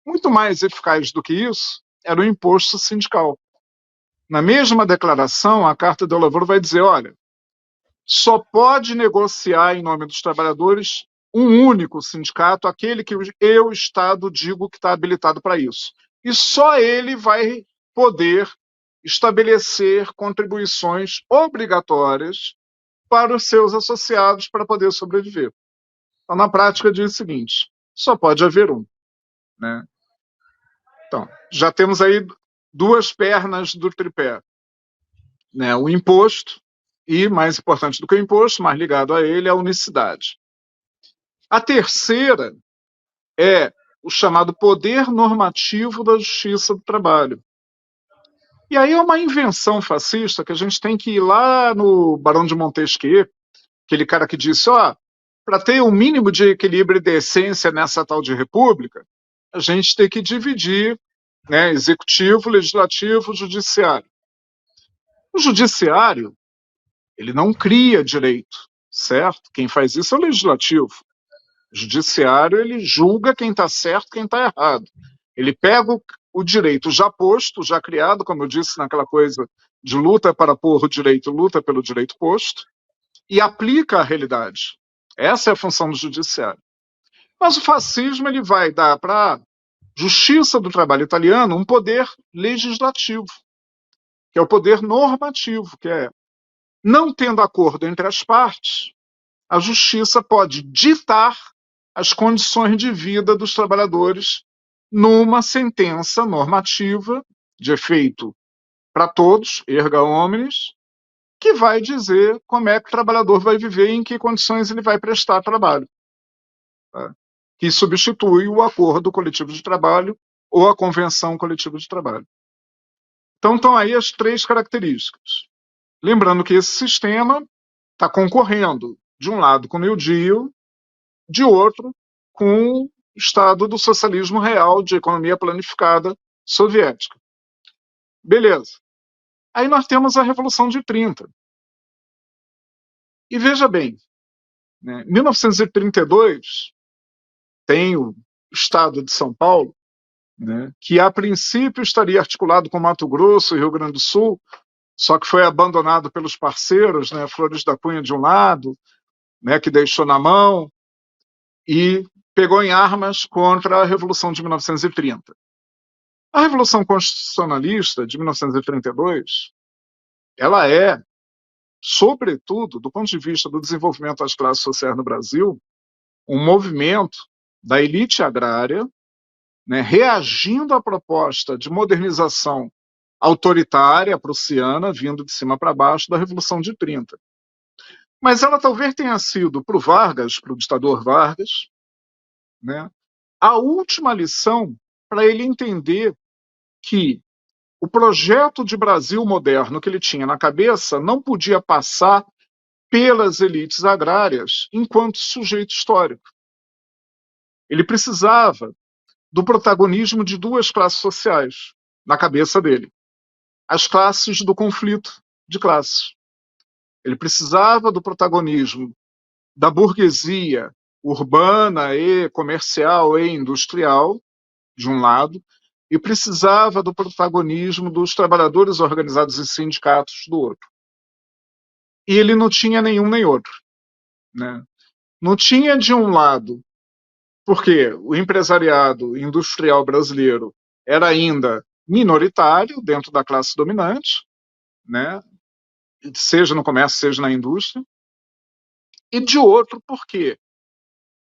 Muito mais eficaz do que isso era o imposto sindical. Na mesma declaração, a Carta do Lavoro vai dizer, olha, só pode negociar em nome dos trabalhadores um único sindicato, aquele que eu, Estado, digo que está habilitado para isso. E só ele vai poder estabelecer contribuições obrigatórias para os seus associados para poder sobreviver. Então, na prática, diz o seguinte, só pode haver um, né? Então, já temos aí 2 pernas do tripé, né? O imposto e, mais importante do que o imposto, mais ligado a ele, a unicidade. A terceira é o chamado poder normativo da justiça do trabalho. E aí é uma invenção fascista que a gente tem que ir lá no Barão de Montesquieu, aquele cara que disse, para ter um mínimo de equilíbrio e decência nessa tal de república, a gente tem que dividir, né, executivo, legislativo, judiciário. O judiciário, ele não cria direito, certo? Quem faz isso é o legislativo. O judiciário, ele julga quem está certo e quem está errado. Ele pega o direito já posto, já criado, como eu disse naquela coisa de luta para pôr o direito, luta pelo direito posto, e aplica à realidade. Essa é a função do judiciário. Mas o fascismo ele vai dar para a Justiça do Trabalho italiana um poder legislativo, que é o poder normativo, que é, não tendo acordo entre as partes, a Justiça pode ditar as condições de vida dos trabalhadores numa sentença normativa de efeito para todos, erga omnes, que vai dizer como é que o trabalhador vai viver e em que condições ele vai prestar trabalho. Tá? Que substitui o acordo coletivo de trabalho ou a convenção coletiva de trabalho. Então estão aí as 3 características. Lembrando que esse sistema está concorrendo, de um lado com o New Deal, de outro com o estado do socialismo real, de economia planificada soviética. Beleza. Aí nós temos a Revolução de 30. E veja bem, né, 1932 tem o Estado de São Paulo, né, que a princípio estaria articulado com Mato Grosso e Rio Grande do Sul, só que foi abandonado pelos parceiros, né, Flores da Cunha de um lado, né, que deixou na mão, e pegou em armas contra a Revolução de 1930. A Revolução Constitucionalista de 1932, ela é, sobretudo, do ponto de vista do desenvolvimento das classes sociais no Brasil, um movimento da elite agrária, né, reagindo à proposta de modernização autoritária prussiana, vindo de cima para baixo, da Revolução de 30. Mas ela talvez tenha sido, para o Vargas, para o ditador Vargas, né, a última lição para ele entender que o projeto de Brasil moderno que ele tinha na cabeça não podia passar pelas elites agrárias enquanto sujeito histórico. Ele precisava do protagonismo de 2 classes sociais na cabeça dele. As classes do conflito de classes. Ele precisava do protagonismo da burguesia urbana e comercial e industrial, de um lado, e precisava do protagonismo dos trabalhadores organizados em sindicatos, do outro. E ele não tinha nenhum nem outro. Né? Não tinha, de um lado, porque o empresariado industrial brasileiro era ainda minoritário dentro da classe dominante, né? Seja no comércio, seja na indústria, e de outro, porque,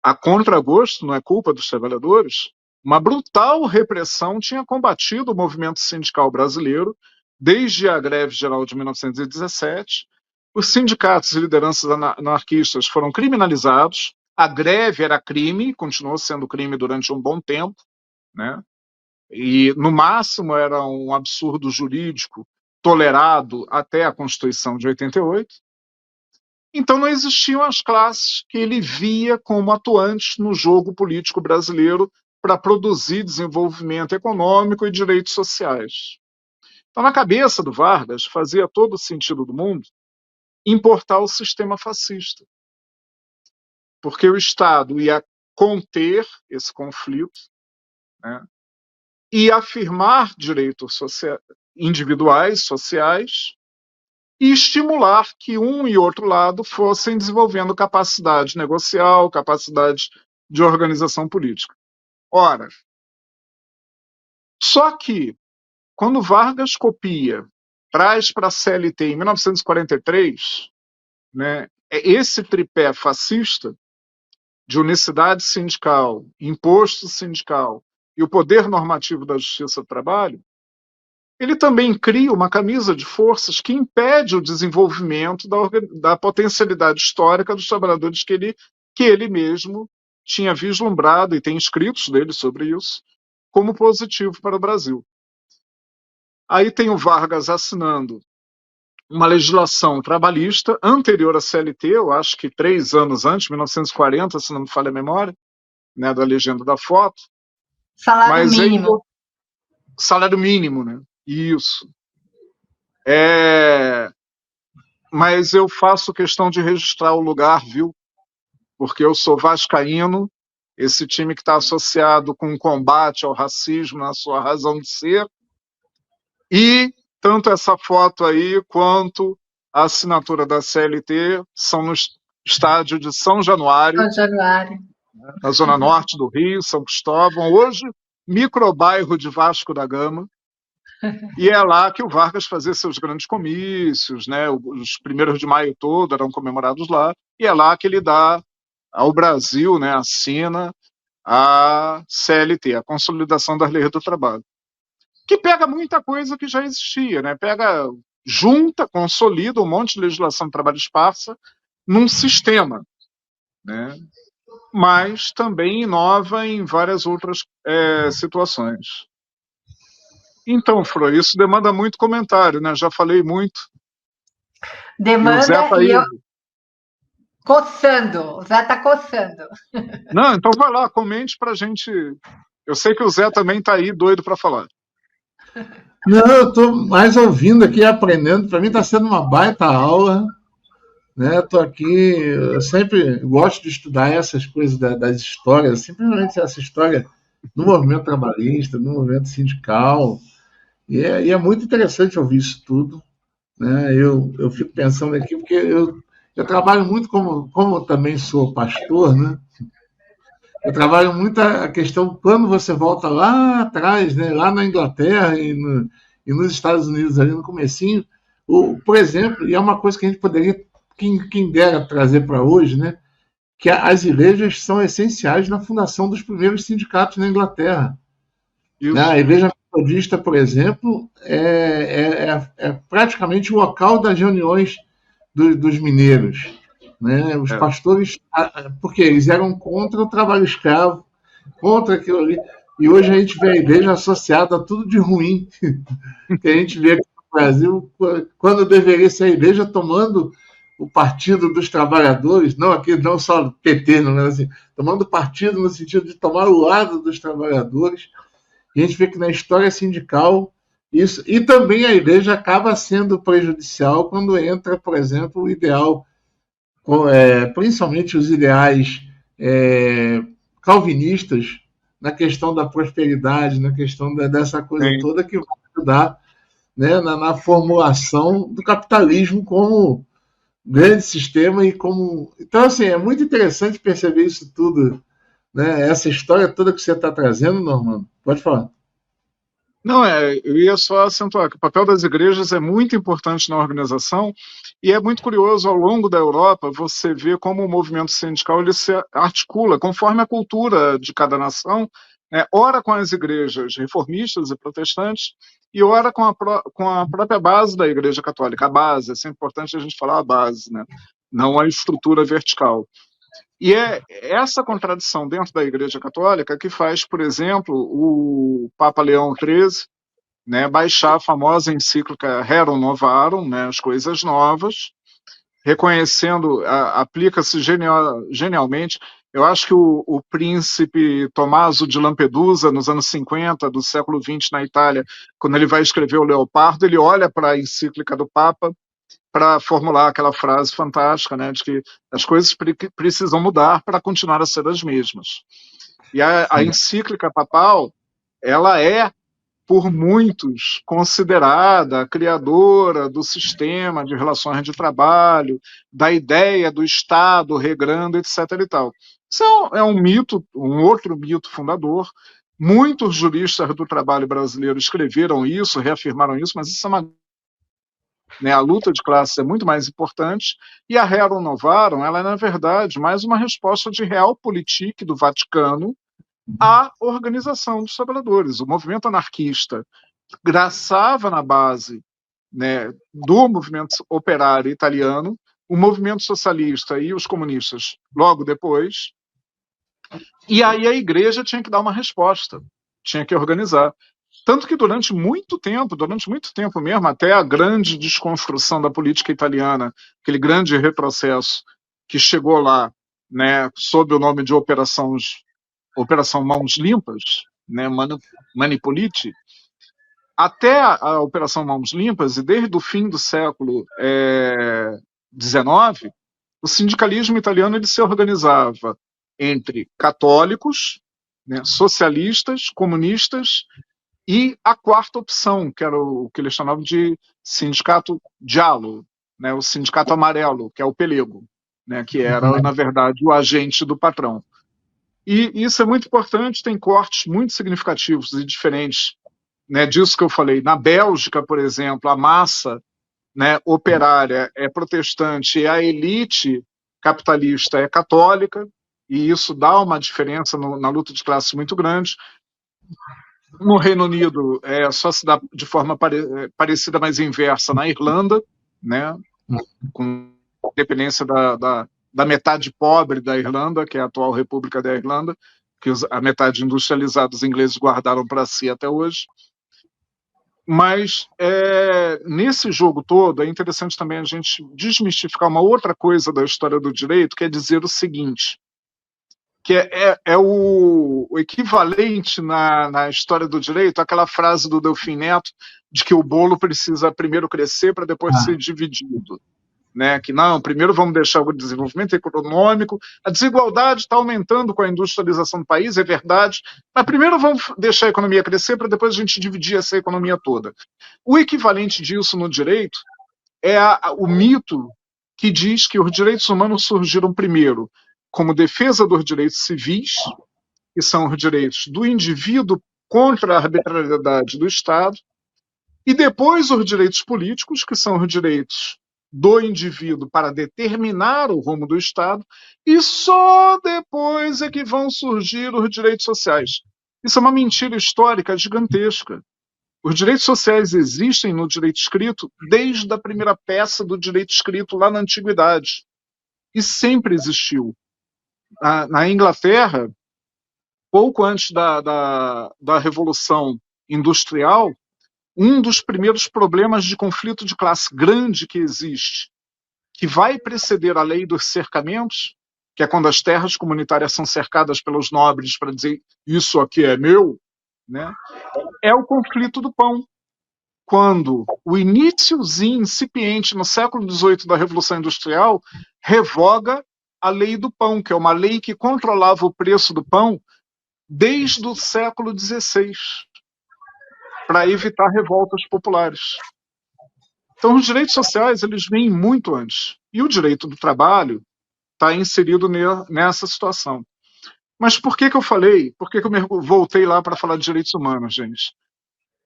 a contragosto, não é culpa dos trabalhadores, uma brutal repressão tinha combatido o movimento sindical brasileiro desde a greve geral de 1917. Os sindicatos e lideranças anarquistas foram criminalizados, a greve era crime, continuou sendo crime durante um bom tempo, né? E no máximo era um absurdo jurídico tolerado até a Constituição de 88. Então não existiam as classes que ele via como atuantes no jogo político brasileiro para produzir desenvolvimento econômico e direitos sociais. Então, na cabeça do Vargas, fazia todo o sentido do mundo importar o sistema fascista, porque o Estado ia conter esse conflito, né, e afirmar direitos individuais, sociais, e estimular que um e outro lado fossem desenvolvendo capacidade negocial, capacidade de organização política. Ora, só que, quando Vargas copia, traz para a CLT em 1943, né, esse tripé fascista de unicidade sindical, imposto sindical e o poder normativo da Justiça do Trabalho, ele também cria uma camisa de forças que impede o desenvolvimento da potencialidade histórica dos trabalhadores que ele mesmo tinha vislumbrado, e tem escritos dele sobre isso, como positivo para o Brasil. Aí tem o Vargas assinando uma legislação trabalhista anterior à CLT, eu acho que 3 anos antes, 1940, se não me falha a memória, né, da legenda da foto. Salário mínimo. Salário mínimo, né? Isso. Mas eu faço questão de registrar o lugar, viu? Porque eu sou vascaíno, esse time que está associado com o combate ao racismo na sua razão de ser, e tanto essa foto aí quanto a assinatura da CLT são no estádio de São Januário. São Januário. na zona norte do Rio, São Cristóvão, hoje microbairro de Vasco da Gama, e é lá que o Vargas fazia seus grandes comícios, né? Os 1º de maio todo eram comemorados lá, e é lá que ele dá ao Brasil, né, assina a CLT, a Consolidação das Leis do Trabalho, que pega muita coisa que já existia, né? Junta, consolida um monte de legislação de trabalho esparsa num sistema, né? Mas também inova em várias outras situações. Então, Fro, isso demanda muito comentário, né? Já falei muito. Demanda, e o Zé tá aí. E eu coçando, o Zé está coçando. Não, então vai lá, comente pra gente. Eu sei que o Zé também tá aí doido para falar. Não, eu estou mais ouvindo aqui, aprendendo. Para mim está sendo uma baita aula. Né? Estou aqui, eu sempre gosto de estudar essas coisas das histórias, simplesmente essa história do movimento trabalhista, do movimento sindical. E é muito interessante ouvir isso tudo. Né? Eu fico pensando aqui, porque eu trabalho muito, como eu também sou pastor, né? Eu trabalho muito a questão quando você volta lá atrás, né? Lá na Inglaterra e nos Estados Unidos, ali no comecinho, por exemplo, e é uma coisa que a gente poderia, quem dera trazer para hoje, né? Que as igrejas são essenciais na fundação dos primeiros sindicatos na Inglaterra. Né? A Igreja Metodista, por exemplo, é praticamente o local das reuniões dos mineiros. Né? Os pastores, porque eles eram contra o trabalho escravo, contra aquilo ali. E hoje a gente vê a igreja associada a tudo de ruim que a gente vê aqui no Brasil, quando deveria ser a igreja tomando o partido dos trabalhadores, não só do PT, não é assim, tomando partido no sentido de tomar o lado dos trabalhadores. E a gente vê que na história sindical isso, e também a igreja acaba sendo prejudicial quando entra, por exemplo, o ideal, principalmente os ideais calvinistas, na questão da prosperidade, na questão dessa coisa toda que vai ajudar, né, na formulação do capitalismo como grande sistema e como... Então, assim, é muito interessante perceber isso tudo, né, essa história toda que você está trazendo, Normando. Pode falar. Não, eu ia só acentuar que o papel das igrejas é muito importante na organização e é muito curioso, ao longo da Europa, você vê como o movimento sindical ele se articula conforme a cultura de cada nação, né, ora com as igrejas reformistas e protestantes e ora com a própria base da Igreja Católica, a base, é sempre importante a gente falar a base, né, não a estrutura vertical. E é essa contradição dentro da Igreja Católica que faz, por exemplo, o Papa Leão XIII, né, baixar a famosa encíclica Rerum Novarum, né, as coisas novas, reconhecendo, aplica-se genialmente. Eu acho que o príncipe Tommaso de Lampedusa, nos anos 50 do século XX na Itália, quando ele vai escrever o Leopardo, ele olha para a encíclica do Papa para formular aquela frase fantástica, né, de que as coisas precisam mudar para continuar a ser as mesmas. E a encíclica papal, ela é, por muitos, considerada a criadora do sistema de relações de trabalho, da ideia do Estado regrando, etc. e tal. Isso é um mito, um outro mito fundador. Muitos juristas do trabalho brasileiro escreveram isso, reafirmaram isso, mas isso é uma... Né, a luta de classes é muito mais importante, e a Rerum Novarum, ela é, na verdade, mais uma resposta de realpolitik do Vaticano à organização dos trabalhadores. O movimento anarquista graçava na base, né, do movimento operário italiano, o movimento socialista e os comunistas logo depois, e aí a igreja tinha que dar uma resposta, tinha que organizar. Tanto que durante muito tempo mesmo, até a grande desconstrução da política italiana, aquele grande retrocesso que chegou lá, né, sob o nome de Operação Mãos Limpas, né, Manipulite, até a Operação Mãos Limpas, e desde o fim do século XIX, o sindicalismo italiano ele se organizava entre católicos, né, socialistas, comunistas, e a quarta opção, que era o que eles chamavam de sindicato giallo, né, o sindicato amarelo, que é o pelego, né, que era, na verdade, o agente do patrão. E isso é muito importante, tem cortes muito significativos e diferentes, né, disso que eu falei. Na Bélgica, por exemplo, a massa, né, operária é protestante e a elite capitalista é católica, e isso dá uma diferença na luta de classes muito grande. No Reino Unido, só se dá de forma parecida, mas inversa, na Irlanda, né, com dependência da metade pobre da Irlanda, que é a atual República da Irlanda, que a metade industrializada os ingleses guardaram para si até hoje. Mas nesse jogo todo é interessante também a gente desmistificar uma outra coisa da história do direito, que é dizer o seguinte, que é o equivalente na história do direito àquela frase do Delfim Neto de que o bolo precisa primeiro crescer para depois ser dividido. Né, que não, primeiro vamos deixar o desenvolvimento econômico, a desigualdade está aumentando com a industrialização do país, é verdade, mas primeiro vamos deixar a economia crescer para depois a gente dividir essa economia toda. O equivalente disso no direito é o mito que diz que os direitos humanos surgiram primeiro como defesa dos direitos civis, que são os direitos do indivíduo contra a arbitrariedade do Estado, e depois os direitos políticos, que são os direitos do indivíduo para determinar o rumo do Estado, e só depois é que vão surgir os direitos sociais. Isso é uma mentira histórica gigantesca. Os direitos sociais existem no direito escrito desde a primeira peça do direito escrito lá na Antiguidade. E sempre existiu. Na Inglaterra, pouco antes da Revolução Industrial, um dos primeiros problemas de conflito de classe grande que existe, que vai preceder a lei dos cercamentos, que é quando as terras comunitárias são cercadas pelos nobres para dizer isso aqui é meu, né? É o conflito do pão. Quando o iniciozinho incipiente no século XVIII da Revolução Industrial revoga a lei do pão, que é uma lei que controlava o preço do pão desde o século XVI, para evitar revoltas populares. Então, os direitos sociais eles vêm muito antes. E o direito do trabalho está inserido nessa situação. Mas por que eu falei? Por que eu voltei lá para falar de direitos humanos, gente?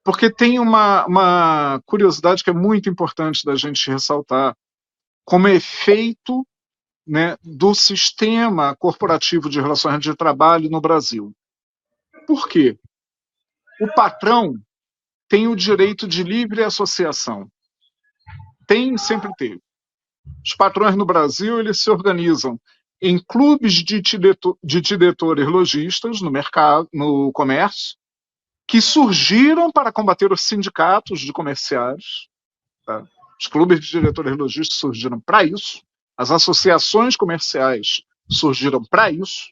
Porque tem uma curiosidade que é muito importante da gente ressaltar, como efeito, né, do sistema corporativo de relações de trabalho no Brasil. Por quê? O patrão tem o direito de livre associação. Sempre teve. Os patrões no Brasil eles se organizam em clubes de diretores lojistas no mercado, no comércio, que surgiram para combater os sindicatos de comerciários. Tá? Os clubes de diretores lojistas surgiram para isso. As associações comerciais surgiram para isso.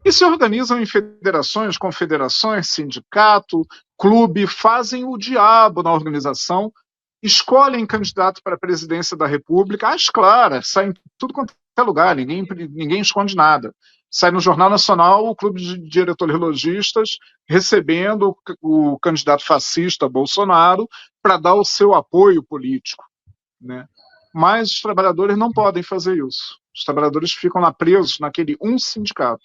E se organizam em federações, confederações, sindicato, clube, fazem o diabo na organização, escolhem candidato para a presidência da República, às claras, saem tudo quanto é lugar, ninguém esconde nada. Sai no Jornal Nacional o clube de diretores lojistas recebendo o candidato fascista Bolsonaro para dar o seu apoio político, né? Mas os trabalhadores não podem fazer isso. Os trabalhadores ficam lá presos naquele um sindicato.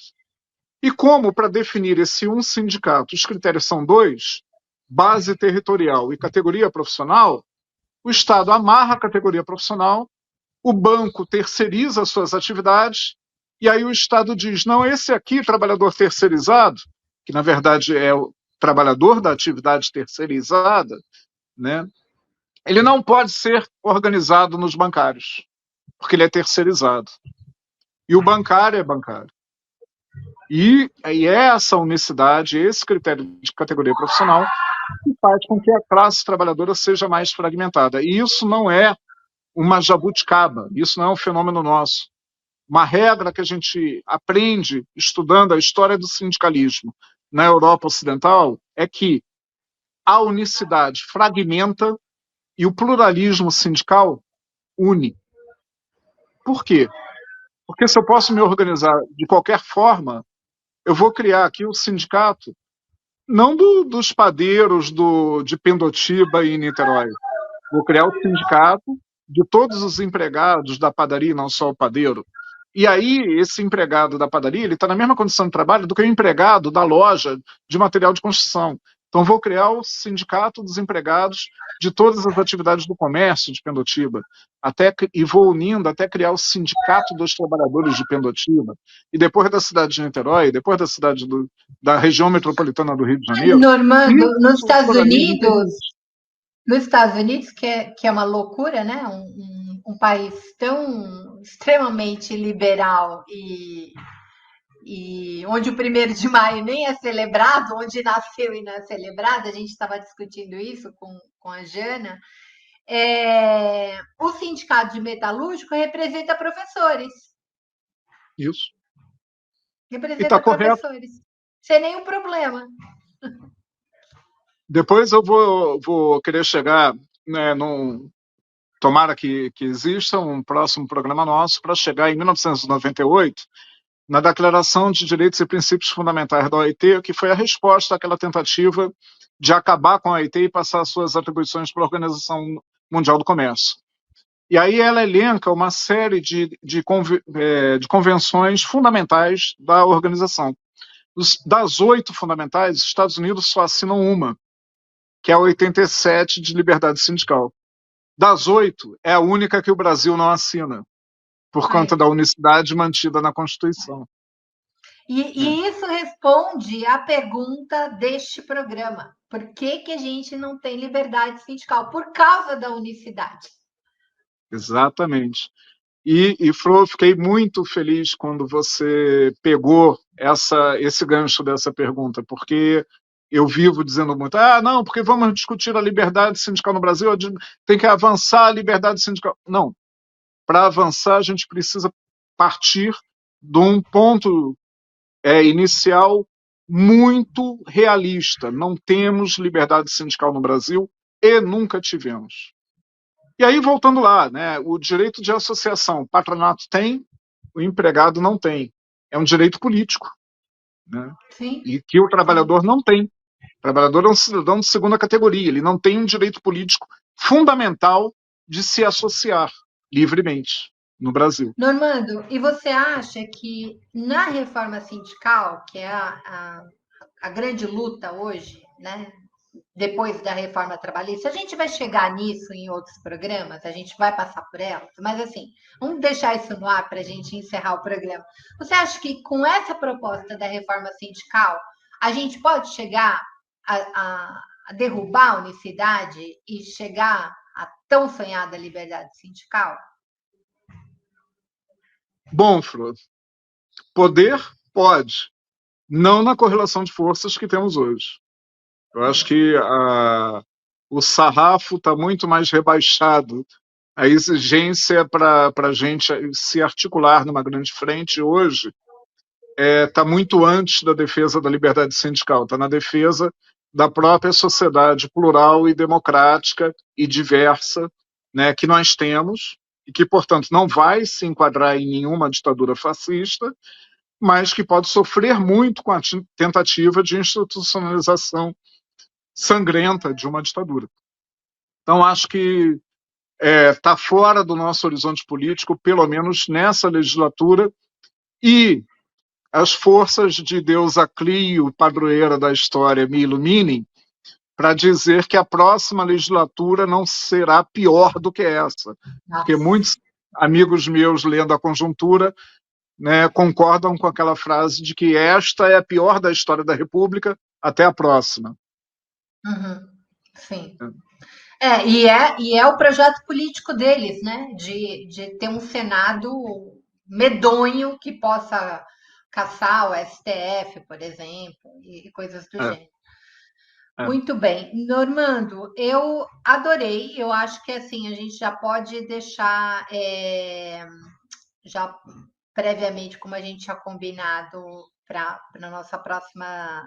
E como, para definir esse um sindicato, os critérios são dois, base territorial e categoria profissional, o Estado amarra a categoria profissional, o banco terceiriza suas atividades, e aí o Estado diz, não, esse aqui, trabalhador terceirizado, que na verdade é o trabalhador da atividade terceirizada, né, ele não pode ser organizado nos bancários, porque ele é terceirizado. E o bancário é bancário. E essa unicidade, esse critério de categoria profissional, que faz com que a classe trabalhadora seja mais fragmentada. E isso não é uma jabuticaba, isso não é um fenômeno nosso. Uma regra que a gente aprende estudando a história do sindicalismo na Europa Ocidental é que a unicidade fragmenta e o pluralismo sindical une. Por quê? Porque se eu posso me organizar de qualquer forma, eu vou criar aqui o sindicato, não dos padeiros de Pendotiba e Niterói. Vou criar o sindicato de todos os empregados da padaria, não só o padeiro. E aí, esse empregado da padaria, ele está na mesma condição de trabalho do que o empregado da loja de material de construção. Então, vou criar o sindicato dos empregados de todas as atividades do comércio de Pendotiba, e vou unindo até criar o sindicato dos trabalhadores de Pendotiba, e depois da cidade de Niterói, depois da cidade da região metropolitana do Rio de Janeiro. Normando, nos Estados Unidos, inteligente. que é uma loucura, né? Um país tão extremamente liberal e onde o 1º de maio nem é celebrado, onde nasceu e não é celebrado, a gente estava discutindo isso com a Jana. O sindicato de metalúrgico representa professores. Isso. E Representa está correto. professores. Sem nenhum problema. Depois eu vou querer chegar, né, tomara que exista um próximo programa nosso para chegar em 1998, na Declaração de Direitos e Princípios Fundamentais da OIT, que foi a resposta àquela tentativa de acabar com a OIT e passar suas atribuições para a Organização Mundial do Comércio. E aí ela elenca uma série de convenções fundamentais da organização. Das 8 fundamentais, os Estados Unidos só assinam uma, que é a 87 de liberdade sindical. Das 8, é a única que o Brasil não assina, por conta da unicidade mantida na Constituição. E isso responde à pergunta deste programa. Por que a gente não tem liberdade sindical? Por causa da unicidade. Exatamente. E Fro, fiquei muito feliz quando você pegou esse gancho dessa pergunta, porque eu vivo dizendo muito, não, porque vamos discutir a liberdade sindical no Brasil, tem que avançar a liberdade sindical. Não, para avançar a gente precisa partir de um ponto inicial muito realista. Não temos liberdade sindical no Brasil e nunca tivemos. E aí, voltando lá, né, o direito de associação, o patronato tem, o empregado não tem. É um direito político, né? Sim. E que o trabalhador não tem. O trabalhador é um cidadão de segunda categoria, ele não tem um direito político fundamental de se associar livremente no Brasil. Normando, e você acha que na reforma sindical, que é a grande luta hoje, né, depois da reforma trabalhista, a gente vai chegar nisso em outros programas, a gente vai passar por elas, mas assim, vamos deixar isso no ar para a gente encerrar o programa. Você acha que com essa proposta da reforma sindical, a gente pode chegar a derrubar a unicidade e chegar à tão sonhada liberdade sindical? Bom, Fro, poder pode, não na correlação de forças que temos hoje. Eu acho que o sarrafo está muito mais rebaixado. A exigência para a gente se articular numa grande frente hoje está muito antes da defesa da liberdade sindical, está na defesa da própria sociedade plural e democrática e diversa, né, que nós temos, e que, portanto, não vai se enquadrar em nenhuma ditadura fascista, mas que pode sofrer muito com a tentativa de institucionalização sangrenta de uma ditadura. Então, acho que está fora do nosso horizonte político, pelo menos nessa legislatura, e as forças de deusa Clio, padroeira da história, me iluminem para dizer que a próxima legislatura não será pior do que essa. Porque muitos amigos meus, lendo a conjuntura, né, concordam com aquela frase de que esta é a pior da história da República, até a próxima. Uhum. Sim. E é o projeto político deles, né? De ter um Senado medonho que possa caçar o STF, por exemplo, e coisas do gênero. Muito bem. Normando, eu adorei. Eu acho que assim a gente já pode deixar já previamente, como a gente tinha combinado para a nossa próxima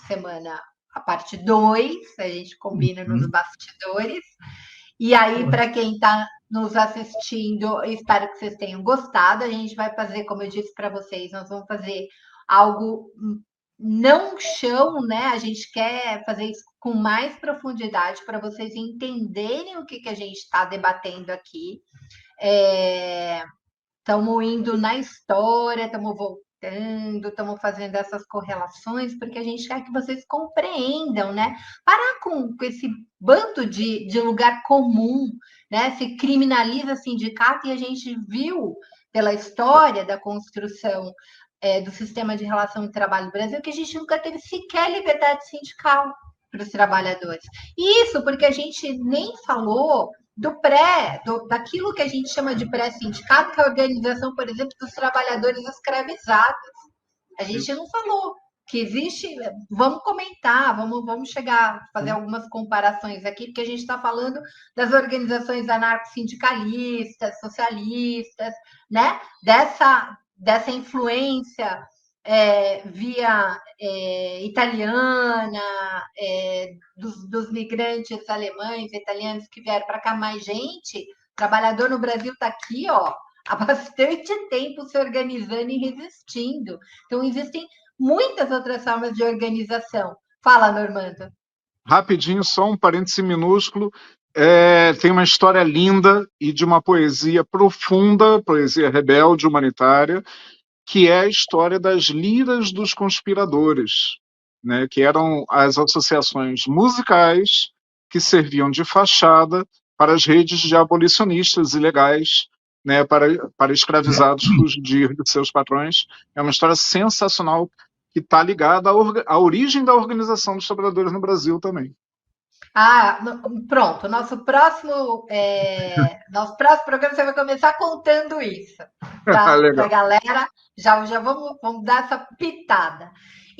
semana, a parte 2, a gente combina nos bastidores. E aí, para quem está nos assistindo, espero que vocês tenham gostado. A gente vai fazer, como eu disse para vocês, nós vamos fazer algo não chão, né? A gente quer fazer isso com mais profundidade para vocês entenderem o que a gente está debatendo aqui. estamos indo na história, estamos voltando, estamos fazendo essas correlações, porque a gente quer que vocês compreendam, né? Parar com esse bando de lugar comum, né? Se criminaliza sindicato e a gente viu pela história da construção do sistema de relação de trabalho no Brasil que a gente nunca teve sequer liberdade sindical para os trabalhadores. Isso porque a gente nem falou daquilo que a gente chama de pré-sindicato, que é a organização, por exemplo, dos trabalhadores escravizados. A gente não falou que existe. Vamos comentar, vamos chegar a fazer algumas comparações aqui, porque a gente está falando das organizações anarco-sindicalistas, socialistas, né? Dessa influência via italiana, dos migrantes alemães, italianos que vieram para cá, mais gente, trabalhador no Brasil está aqui, ó, há bastante tempo se organizando e resistindo. Então, existem muitas outras formas de organização. Fala, Normando. Rapidinho, só um parêntese minúsculo. Tem uma história linda e de uma poesia profunda, poesia rebelde, humanitária, que é a história das liras dos conspiradores, né, que eram as associações musicais que serviam de fachada para as redes de abolicionistas ilegais, né, para escravizados fugir de seus patrões. É uma história sensacional que está ligada à origem da organização dos trabalhadores no Brasil também. Pronto. Nosso próximo programa você vai começar contando isso, tá? Para a galera, já vamos dar essa pitada.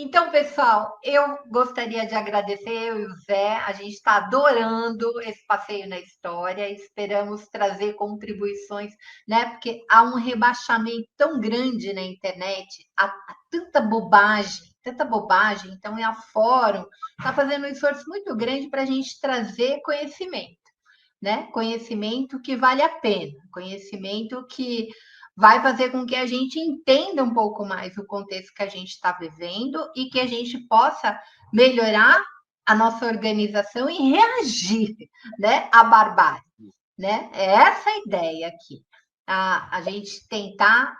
Então, pessoal, eu gostaria de agradecer, eu e o Zé, a gente está adorando esse passeio na história, esperamos trazer contribuições, né? Porque há um rebaixamento tão grande na internet, há tanta bobagem, então a Fórum está fazendo um esforço muito grande para a gente trazer conhecimento, né? Conhecimento que vale a pena, conhecimento que vai fazer com que a gente entenda um pouco mais o contexto que a gente está vivendo e que a gente possa melhorar a nossa organização e reagir, né, à barbárie, né? É essa a ideia aqui. A gente tentar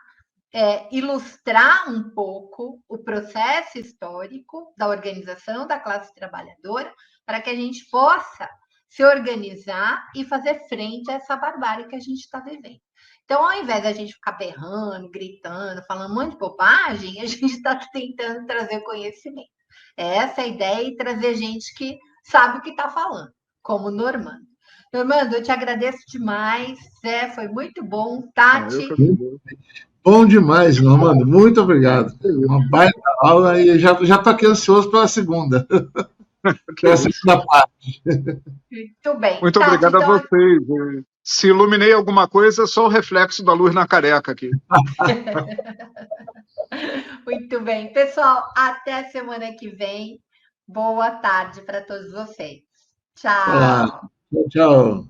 ilustrar um pouco o processo histórico da organização da classe trabalhadora para que a gente possa se organizar e fazer frente a essa barbárie que a gente está vivendo. Então, ao invés da gente ficar berrando, gritando, falando um monte de bobagem, a gente está tentando trazer conhecimento. Essa é a ideia e trazer gente que sabe o que está falando, como o Normando. Normando, eu te agradeço demais. Zé, foi muito bom. Tati. Bom demais, Normando. Muito obrigado. Uma baita aula e já estou aqui ansioso pela segunda. Pela segunda parte. Muito bem. Muito obrigado a vocês. Se iluminei alguma coisa, é só o reflexo da luz na careca aqui. Muito bem. Pessoal, até semana que vem. Boa tarde para todos vocês. Tchau. Tchau.